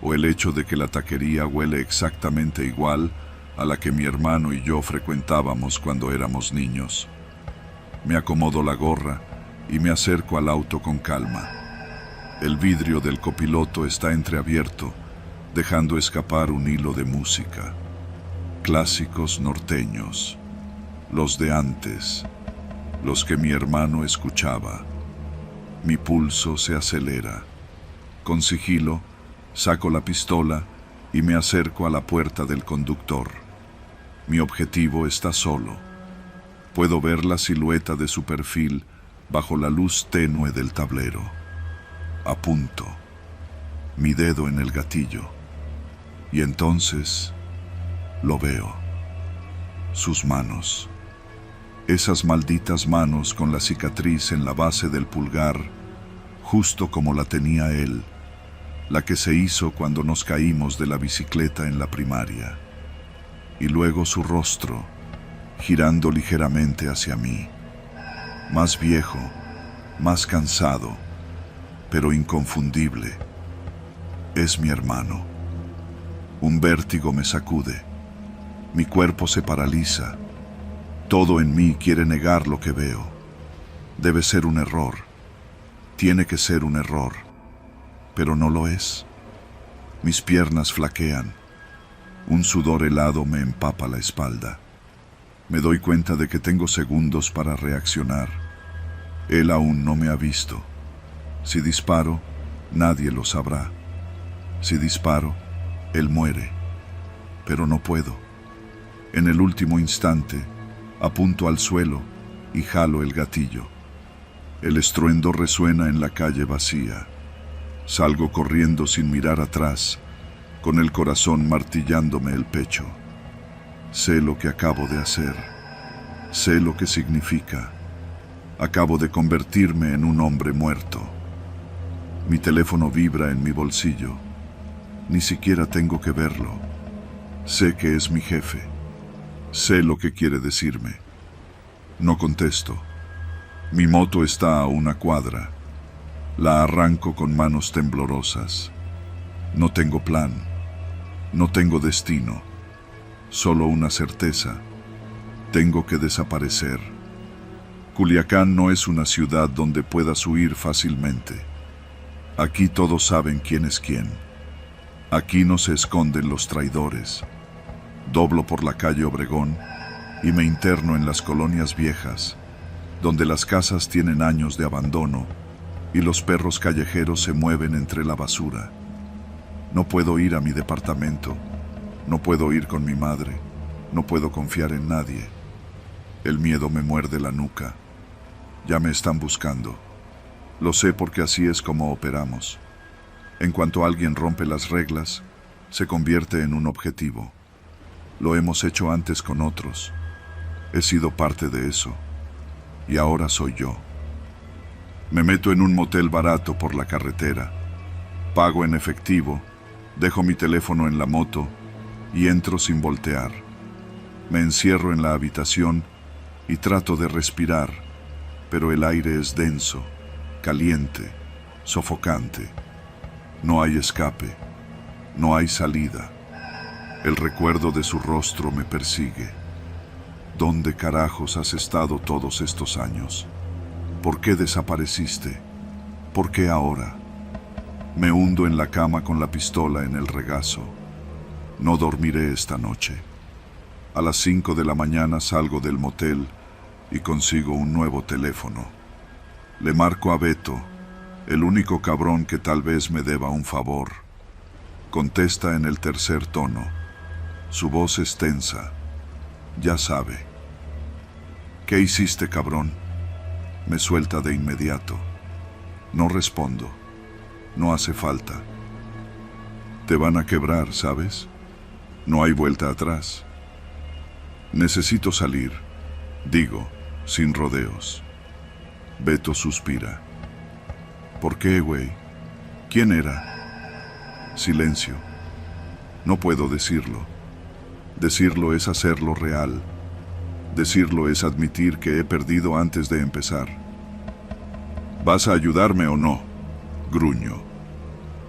o el hecho de que la taquería huele exactamente igual a la que mi hermano y yo frecuentábamos cuando éramos niños. Me acomodo la gorra y me acerco al auto con calma. El vidrio del copiloto está entreabierto, dejando escapar un hilo de música. Clásicos norteños, los de antes, los que mi hermano escuchaba. Mi pulso se acelera. Con sigilo, saco la pistola y me acerco a la puerta del conductor. Mi objetivo está solo. Puedo ver la silueta de su perfil bajo la luz tenue del tablero. Apunto, mi dedo en el gatillo, y entonces lo veo. Sus manos. Esas malditas manos con la cicatriz en la base del pulgar, justo como la tenía él, la que se hizo cuando nos caímos de la bicicleta en la primaria. Y luego su rostro, girando ligeramente hacia mí, más viejo, más cansado, pero inconfundible. Es mi hermano. Un vértigo me sacude. Mi cuerpo se paraliza. Todo en mí quiere negar lo que veo. Debe ser un error. Tiene que ser un error. Pero no lo es. Mis piernas flaquean. Un sudor helado me empapa la espalda. Me doy cuenta de que tengo segundos para reaccionar. Él aún no me ha visto. Si disparo, nadie lo sabrá. Si disparo, él muere. Pero no puedo. En el último instante, apunto al suelo y jalo el gatillo. El estruendo resuena en la calle vacía. Salgo corriendo sin mirar atrás, con el corazón martillándome el pecho. Sé lo que acabo de hacer. Sé lo que significa. Acabo de convertirme en un hombre muerto. Mi teléfono vibra en mi bolsillo. Ni siquiera tengo que verlo. Sé que es mi jefe. Sé lo que quiere decirme. No contesto. Mi moto está a una cuadra. La arranco con manos temblorosas. No tengo plan. No tengo destino. Solo una certeza. Tengo que desaparecer. Culiacán no es una ciudad donde puedas huir fácilmente. Aquí todos saben quién es quién. Aquí no se esconden los traidores. Doblo por la calle Obregón y me interno en las colonias viejas, donde las casas tienen años de abandono y los perros callejeros se mueven entre la basura. No puedo ir a mi departamento, no puedo ir con mi madre, no puedo confiar en nadie. El miedo me muerde la nuca. Ya me están buscando. Lo sé porque así es como operamos. En cuanto alguien rompe las reglas, se convierte en un objetivo. Lo hemos hecho antes con otros. He sido parte de eso. Y ahora soy yo. Me meto en un motel barato por la carretera. Pago en efectivo, dejo mi teléfono en la moto y entro sin voltear. Me encierro en la habitación y trato de respirar, pero el aire es denso, caliente, sofocante. No hay escape, no hay salida. El recuerdo de su rostro me persigue. ¿Dónde carajos has estado todos estos años? ¿Por qué desapareciste? ¿Por qué ahora? Me hundo en la cama con la pistola en el regazo. No dormiré esta noche. A las 5 de la mañana salgo del motel y consigo un nuevo teléfono. Le marco a Beto, el único cabrón que tal vez me deba un favor. Contesta en el tercer tono. Su voz es tensa. Ya sabe. ¿Qué hiciste, cabrón? Me suelta de inmediato. No respondo. No hace falta. Te van a quebrar, ¿sabes? No hay vuelta atrás. Necesito salir, digo, sin rodeos. Beto suspira. ¿Por qué, güey? ¿Quién era? Silencio. No puedo decirlo. Decirlo es hacerlo real. Decirlo es admitir que he perdido antes de empezar. ¿Vas a ayudarme o no? Gruño.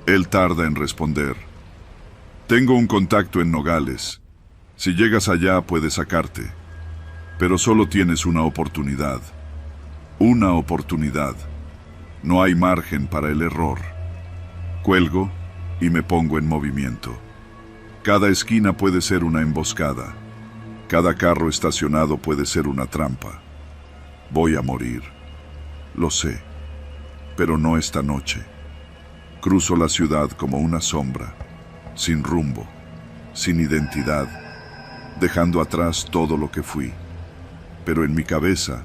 Él tarda en responder. Tengo un contacto en Nogales. Si llegas allá puede sacarte. Pero solo tienes una oportunidad. Una oportunidad. No hay margen para el error. Cuelgo y me pongo en movimiento. Cada esquina puede ser una emboscada. Cada carro estacionado puede ser una trampa. Voy a morir. Lo sé. Pero no esta noche. Cruzo la ciudad como una sombra, sin rumbo, sin identidad, dejando atrás todo lo que fui. Pero en mi cabeza,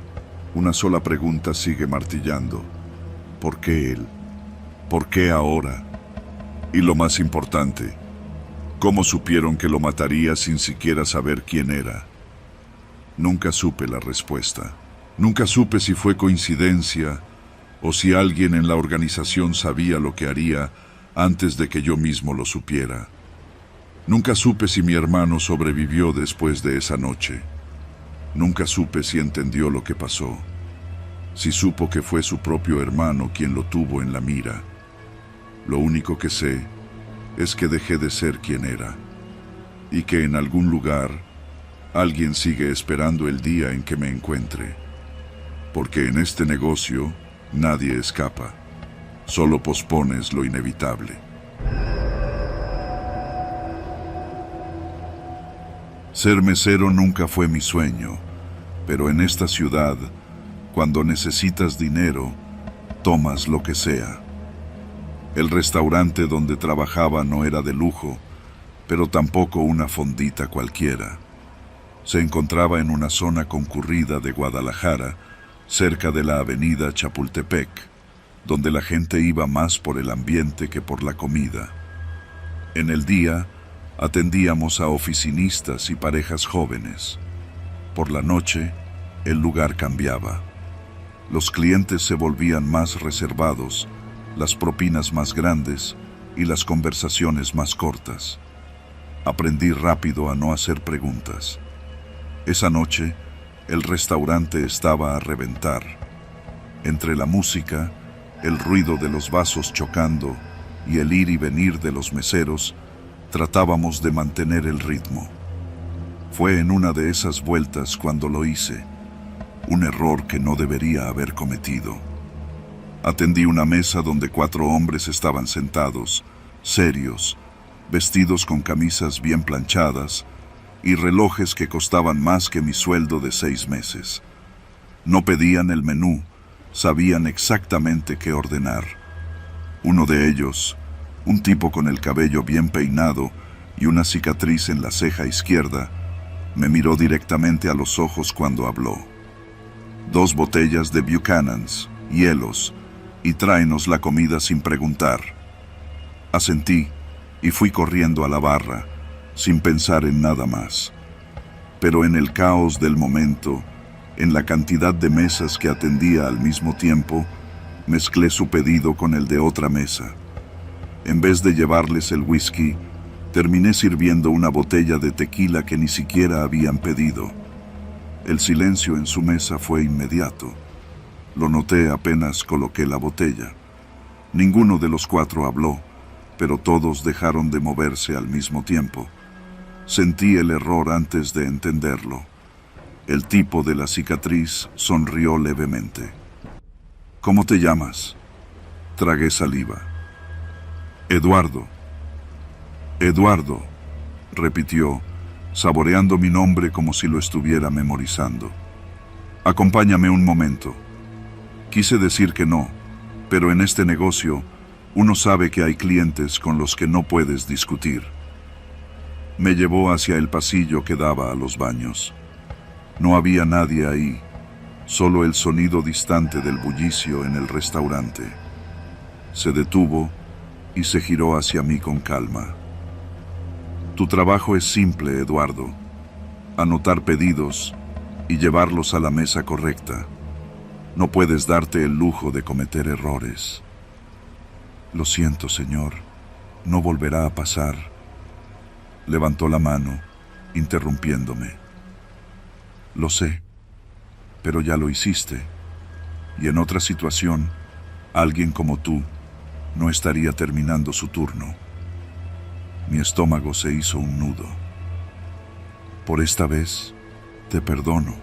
una sola pregunta sigue martillando. ¿Por qué él? ¿Por qué ahora? Y lo más importante, ¿cómo supieron que lo mataría sin siquiera saber quién era? Nunca supe la respuesta. Nunca supe si fue coincidencia o si alguien en la organización sabía lo que haría antes de que yo mismo lo supiera. Nunca supe si mi hermano sobrevivió después de esa noche. Nunca supe si entendió lo que pasó, si supo que fue su propio hermano quien lo tuvo en la mira. Lo único que sé es que dejé de ser quien era, y que en algún lugar alguien sigue esperando el día en que me encuentre. Porque en este negocio nadie escapa, solo pospones lo inevitable. Ser mesero nunca fue mi sueño, pero en esta ciudad, cuando necesitas dinero, tomas lo que sea. El restaurante donde trabajaba no era de lujo, pero tampoco una fondita cualquiera. Se encontraba en una zona concurrida de Guadalajara, cerca de la avenida Chapultepec, donde la gente iba más por el ambiente que por la comida. En el día, atendíamos a oficinistas y parejas jóvenes. Por la noche, el lugar cambiaba. Los clientes se volvían más reservados, las propinas más grandes y las conversaciones más cortas. Aprendí rápido a no hacer preguntas. Esa noche, el restaurante estaba a reventar. Entre la música, el ruido de los vasos chocando y el ir y venir de los meseros, tratábamos de mantener el ritmo. Fue en una de esas vueltas cuando lo hice, un error que no debería haber cometido. Atendí una mesa donde 4 hombres estaban sentados, serios, vestidos con camisas bien planchadas y relojes que costaban más que mi sueldo de 6 meses. No pedían el menú, sabían exactamente qué ordenar. Uno de ellos, un tipo con el cabello bien peinado y una cicatriz en la ceja izquierda, me miró directamente a los ojos cuando habló. 2 botellas de Buchanan's, hielos, y tráenos la comida sin preguntar. Asentí y fui corriendo a la barra, sin pensar en nada más. Pero en el caos del momento, en la cantidad de mesas que atendía al mismo tiempo, mezclé su pedido con el de otra mesa. En vez de llevarles el whisky, terminé sirviendo una botella de tequila que ni siquiera habían pedido. El silencio en su mesa fue inmediato. Lo noté apenas coloqué la botella. Ninguno de los 4 habló, pero todos dejaron de moverse al mismo tiempo. Sentí el error antes de entenderlo. El tipo de la cicatriz sonrió levemente. ¿Cómo te llamas? Tragué saliva. Eduardo. Eduardo, repitió, saboreando mi nombre como si lo estuviera memorizando. Acompáñame un momento. Quise decir que no, pero en este negocio uno sabe que hay clientes con los que no puedes discutir. Me llevó hacia el pasillo que daba a los baños. No había nadie ahí, solo el sonido distante del bullicio en el restaurante. Se detuvo y se giró hacia mí con calma. Tu trabajo es simple, Eduardo. Anotar pedidos y llevarlos a la mesa correcta. No puedes darte el lujo de cometer errores. Lo siento, señor. No volverá a pasar. Levantó la mano, interrumpiéndome. Lo sé, pero ya lo hiciste. Y en otra situación, alguien como tú no estaría terminando su turno. Mi estómago se hizo un nudo. Por esta vez, te perdono,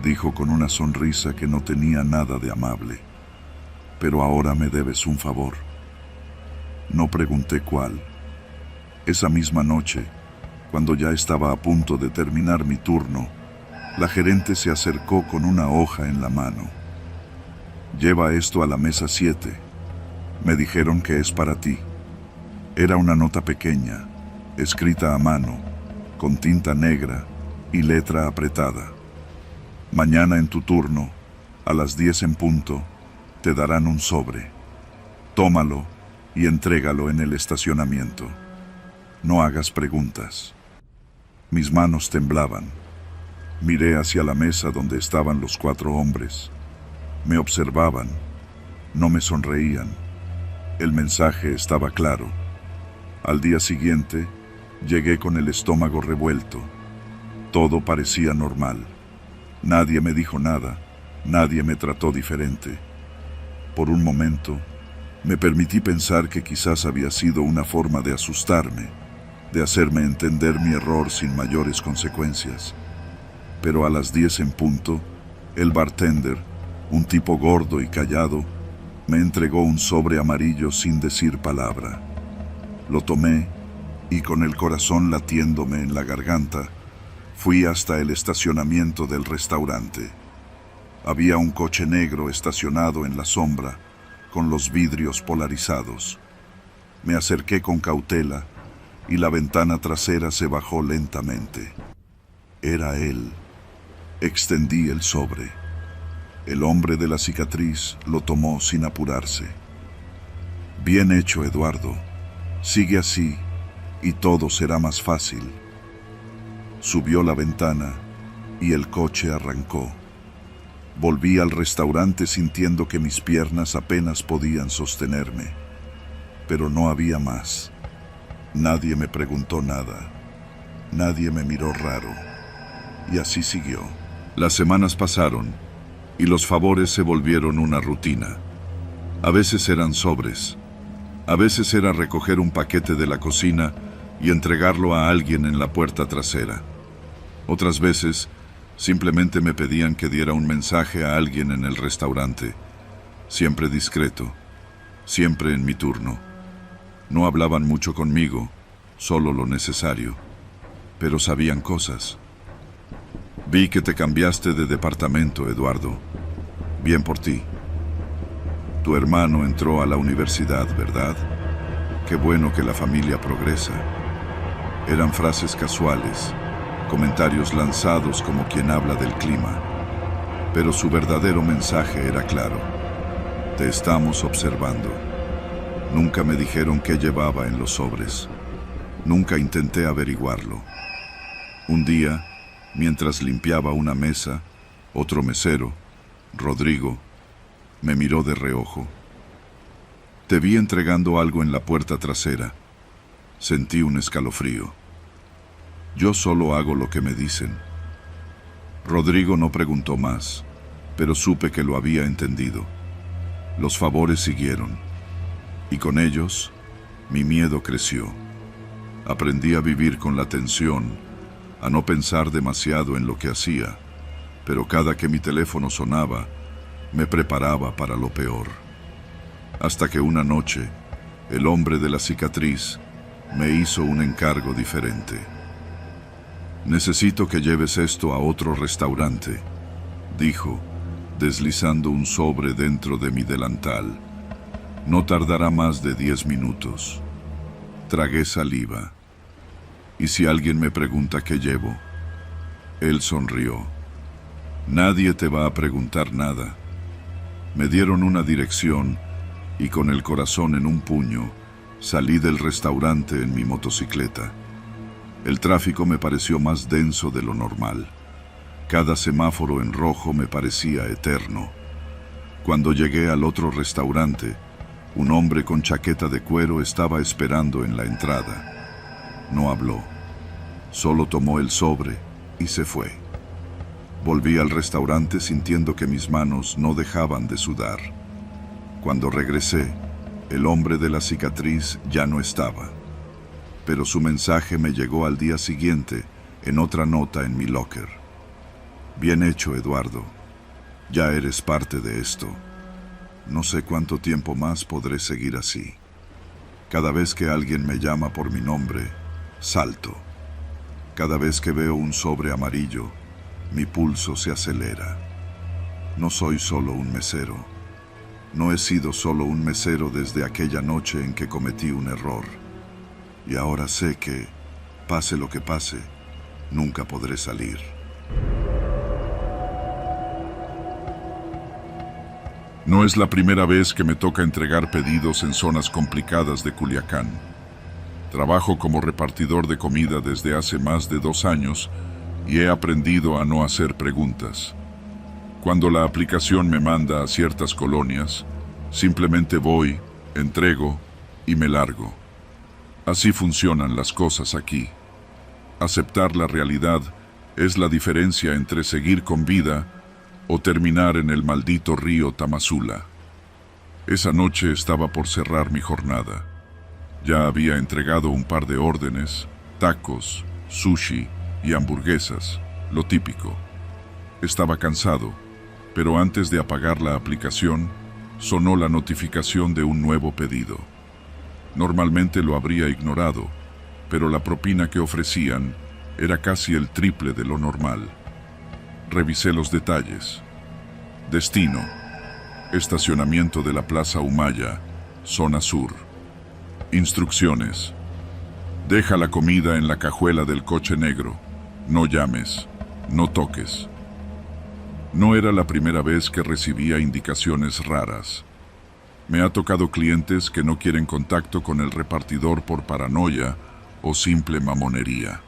dijo con una sonrisa que no tenía nada de amable. Pero ahora me debes un favor. No pregunté cuál. Esa misma noche, cuando ya estaba a punto de terminar mi turno, la gerente se acercó con una hoja en la mano. Lleva esto a la mesa 7. Me dijeron que es para ti. Era una nota pequeña, escrita a mano, con tinta negra y letra apretada. Mañana en tu turno, a las 10 en punto, te darán un sobre. Tómalo y entrégalo en el estacionamiento. No hagas preguntas. Mis manos temblaban. Miré hacia la mesa donde estaban los 4 hombres. Me observaban. No me sonreían. El mensaje estaba claro. Al día siguiente, llegué con el estómago revuelto. Todo parecía normal. Nadie me dijo nada, nadie me trató diferente. Por un momento, me permití pensar que quizás había sido una forma de asustarme, de hacerme entender mi error sin mayores consecuencias. Pero a las 10 en punto, el bartender, un tipo gordo y callado, me entregó un sobre amarillo sin decir palabra. Lo tomé y con el corazón latiéndome en la garganta, fui hasta el estacionamiento del restaurante. Había un coche negro estacionado en la sombra, con los vidrios polarizados. Me acerqué con cautela y la ventana trasera se bajó lentamente. Era él. Extendí el sobre. El hombre de la cicatriz lo tomó sin apurarse. Bien hecho, Eduardo. Sigue así y todo será más fácil. Subió la ventana y el coche arrancó. Volví al restaurante sintiendo que mis piernas apenas podían sostenerme, pero no había más. Nadie me preguntó nada, nadie me miró raro, y así siguió. Las semanas pasaron y los favores se volvieron una rutina. A veces eran sobres, a veces era recoger un paquete de la cocina y entregarlo a alguien en la puerta trasera. Otras veces, simplemente me pedían que diera un mensaje a alguien en el restaurante, siempre discreto, siempre en mi turno. No hablaban mucho conmigo, solo lo necesario, pero sabían cosas. Vi que te cambiaste de departamento, Eduardo. Bien por ti. Tu hermano entró a la universidad, ¿verdad? Qué bueno que la familia progresa. Eran frases casuales, comentarios lanzados como quien habla del clima. Pero su verdadero mensaje era claro. Te estamos observando. Nunca me dijeron qué llevaba en los sobres. Nunca intenté averiguarlo. Un día, mientras limpiaba una mesa, otro mesero, Rodrigo, me miró de reojo. Te vi entregando algo en la puerta trasera. Sentí un escalofrío. Yo solo hago lo que me dicen. Rodrigo no preguntó más, pero supe que lo había entendido. Los favores siguieron, y con ellos, mi miedo creció. Aprendí a vivir con la tensión, a no pensar demasiado en lo que hacía, pero cada que mi teléfono sonaba, me preparaba para lo peor. Hasta que una noche, el hombre de la cicatriz me hizo un encargo diferente. Necesito que lleves esto a otro restaurante, dijo, deslizando un sobre dentro de mi delantal. No tardará más de 10 minutos. Tragué saliva. ¿Y si alguien me pregunta qué llevo? Él sonrió. Nadie te va a preguntar nada. Me dieron una dirección y con el corazón en un puño, salí del restaurante en mi motocicleta. El tráfico me pareció más denso de lo normal. Cada semáforo en rojo me parecía eterno. Cuando llegué al otro restaurante, un hombre con chaqueta de cuero estaba esperando en la entrada. No habló. Solo tomó el sobre y se fue. Volví al restaurante sintiendo que mis manos no dejaban de sudar. Cuando regresé, el hombre de la cicatriz ya no estaba. Pero su mensaje me llegó al día siguiente en otra nota en mi locker. Bien hecho, Eduardo. Ya eres parte de esto. No sé cuánto tiempo más podré seguir así. Cada vez que alguien me llama por mi nombre, salto. Cada vez que veo un sobre amarillo, mi pulso se acelera. No soy solo un mesero. No he sido solo un mesero desde aquella noche en que cometí un error. Y ahora sé que, pase lo que pase, nunca podré salir. No es la primera vez que me toca entregar pedidos en zonas complicadas de Culiacán. Trabajo como repartidor de comida desde hace más de 2 años y he aprendido a no hacer preguntas. Cuando la aplicación me manda a ciertas colonias, simplemente voy, entrego y me largo. Así funcionan las cosas aquí. Aceptar la realidad es la diferencia entre seguir con vida o terminar en el maldito río Tamazula. Esa noche estaba por cerrar mi jornada. Ya había entregado un par de órdenes, tacos, sushi y hamburguesas, lo típico. Estaba cansado, pero antes de apagar la aplicación, sonó la notificación de un nuevo pedido. Normalmente lo habría ignorado, pero la propina que ofrecían era casi el triple de lo normal. Revisé los detalles. Destino: estacionamiento de la Plaza Humaya, zona sur. Instrucciones: deja la comida en la cajuela del coche negro. No llames, no toques. No era la primera vez que recibía indicaciones raras. Me ha tocado clientes que no quieren contacto con el repartidor por paranoia o simple mamonería.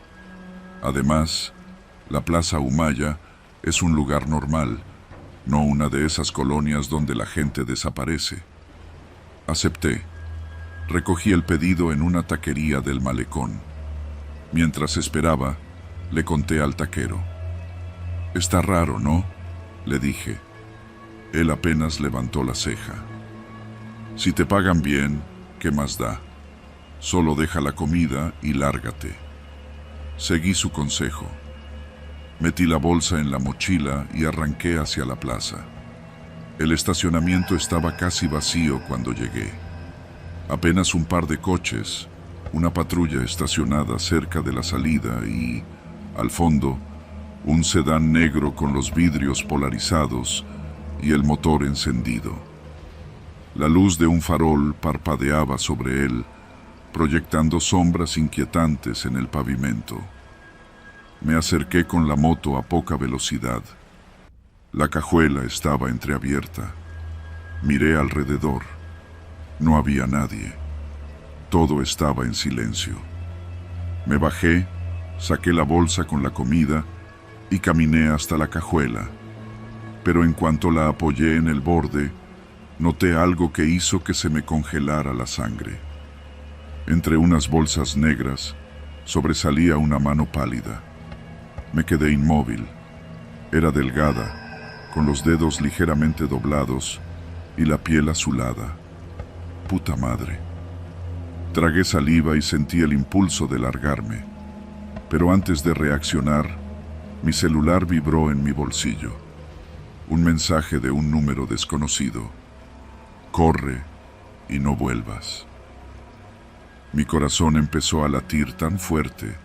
Además, la Plaza Humaya es un lugar normal, no una de esas colonias donde la gente desaparece. Acepté. Recogí el pedido en una taquería del malecón. Mientras esperaba, le conté al taquero. «Está raro, ¿no?», le dije. Él apenas levantó la ceja. «Si te pagan bien, ¿qué más da? Solo deja la comida y lárgate». Seguí su consejo. Metí la bolsa en la mochila y arranqué hacia la plaza. El estacionamiento estaba casi vacío cuando llegué. Apenas un par de coches, una patrulla estacionada cerca de la salida y, al fondo, un sedán negro con los vidrios polarizados y el motor encendido. La luz de un farol parpadeaba sobre él, proyectando sombras inquietantes en el pavimento. Me acerqué con la moto a poca velocidad. La cajuela estaba entreabierta. Miré alrededor. No había nadie. Todo estaba en silencio. Me bajé, saqué la bolsa con la comida y caminé hasta la cajuela. Pero en cuanto la apoyé en el borde, noté algo que hizo que se me congelara la sangre. Entre unas bolsas negras, sobresalía una mano pálida. Me quedé inmóvil. Era delgada, con los dedos ligeramente doblados y la piel azulada. Puta madre. Tragué saliva y sentí el impulso de largarme. Pero antes de reaccionar, mi celular vibró en mi bolsillo. Un mensaje de un número desconocido. «Corre y no vuelvas». Mi corazón empezó a latir tan fuerte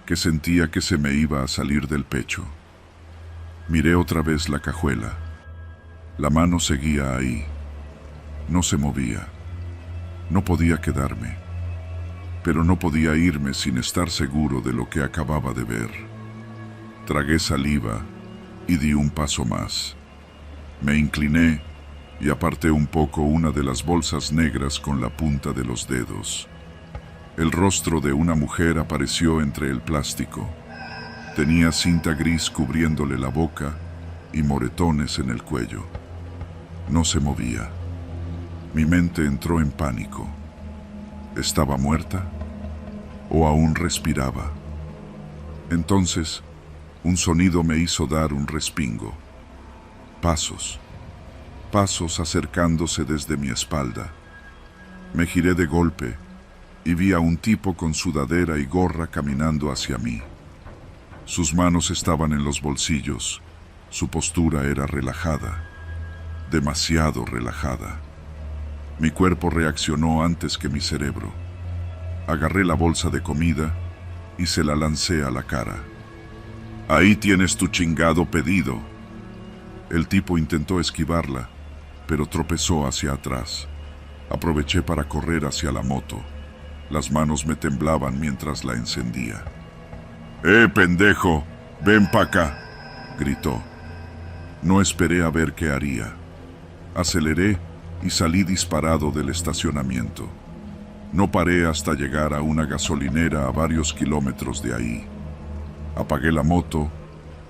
que sentía que se me iba a salir del pecho. Miré otra vez la cajuela. La mano seguía ahí. No se movía. No podía quedarme. Pero no podía irme sin estar seguro de lo que acababa de ver. Tragué saliva y di un paso más. Me incliné y aparté un poco una de las bolsas negras con la punta de los dedos. El rostro de una mujer apareció entre el plástico. Tenía cinta gris cubriéndole la boca y moretones en el cuello. No se movía. Mi mente entró en pánico. ¿Estaba muerta? ¿O aún respiraba? Entonces, un sonido me hizo dar un respingo. Pasos. Pasos acercándose desde mi espalda. Me giré de golpe y vi a un tipo con sudadera y gorra caminando hacia mí. Sus manos estaban en los bolsillos. Su postura era relajada, demasiado relajada. Mi cuerpo reaccionó antes que mi cerebro. Agarré la bolsa de comida y se la lancé a la cara. «Ahí tienes tu chingado pedido». El tipo intentó esquivarla, pero tropezó hacia atrás. Aproveché para correr hacia la moto. Las manos me temblaban mientras la encendía. Pendejo! ¡Ven pa' acá!, gritó. No esperé a ver qué haría. Aceleré y salí disparado del estacionamiento. No paré hasta llegar a una gasolinera a varios kilómetros de ahí. Apagué la moto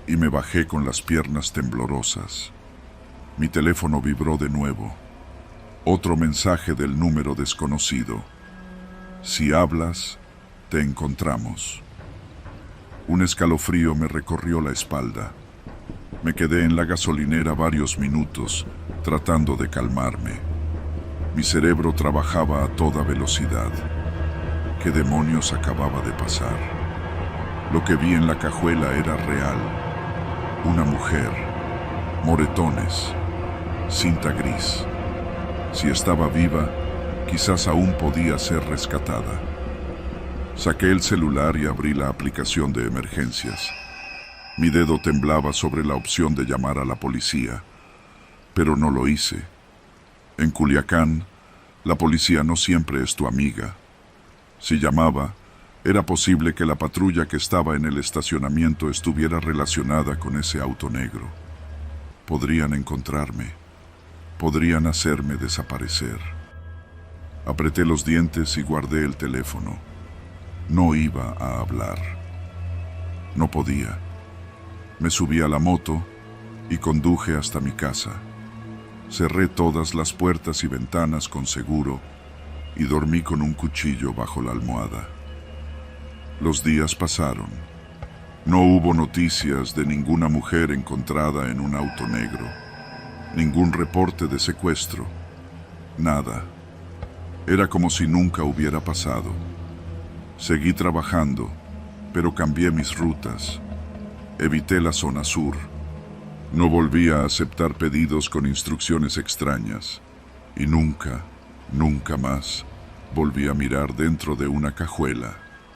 y me bajé con las piernas temblorosas. Mi teléfono vibró de nuevo. Otro mensaje del número desconocido. Si hablas, te encontramos. Un escalofrío me recorrió la espalda. Me quedé en la gasolinera varios minutos, tratando de calmarme. Mi cerebro trabajaba a toda velocidad. ¿Qué demonios acababa de pasar? Lo que vi en la cajuela era real. Una mujer, moretones, cinta gris. Si estaba viva, quizás aún podía ser rescatada. Saqué el celular y abrí la aplicación de emergencias. Mi dedo temblaba sobre la opción de llamar a la policía, pero no lo hice. En Culiacán, la policía no siempre es tu amiga. Si llamaba, era posible que la patrulla que estaba en el estacionamiento estuviera relacionada con ese auto negro. Podrían encontrarme. Podrían hacerme desaparecer. Apreté los dientes y guardé el teléfono. No iba a hablar. No podía. Me subí a la moto y conduje hasta mi casa. Cerré todas las puertas y ventanas con seguro y dormí con un cuchillo bajo la almohada. Los días pasaron. No hubo noticias de ninguna mujer encontrada en un auto negro. Ningún reporte de secuestro. Nada. Era como si nunca hubiera pasado. Seguí trabajando, pero cambié mis rutas. Evité la zona sur. No volví a aceptar pedidos con instrucciones extrañas. Y nunca más volví a mirar dentro de una cajuela.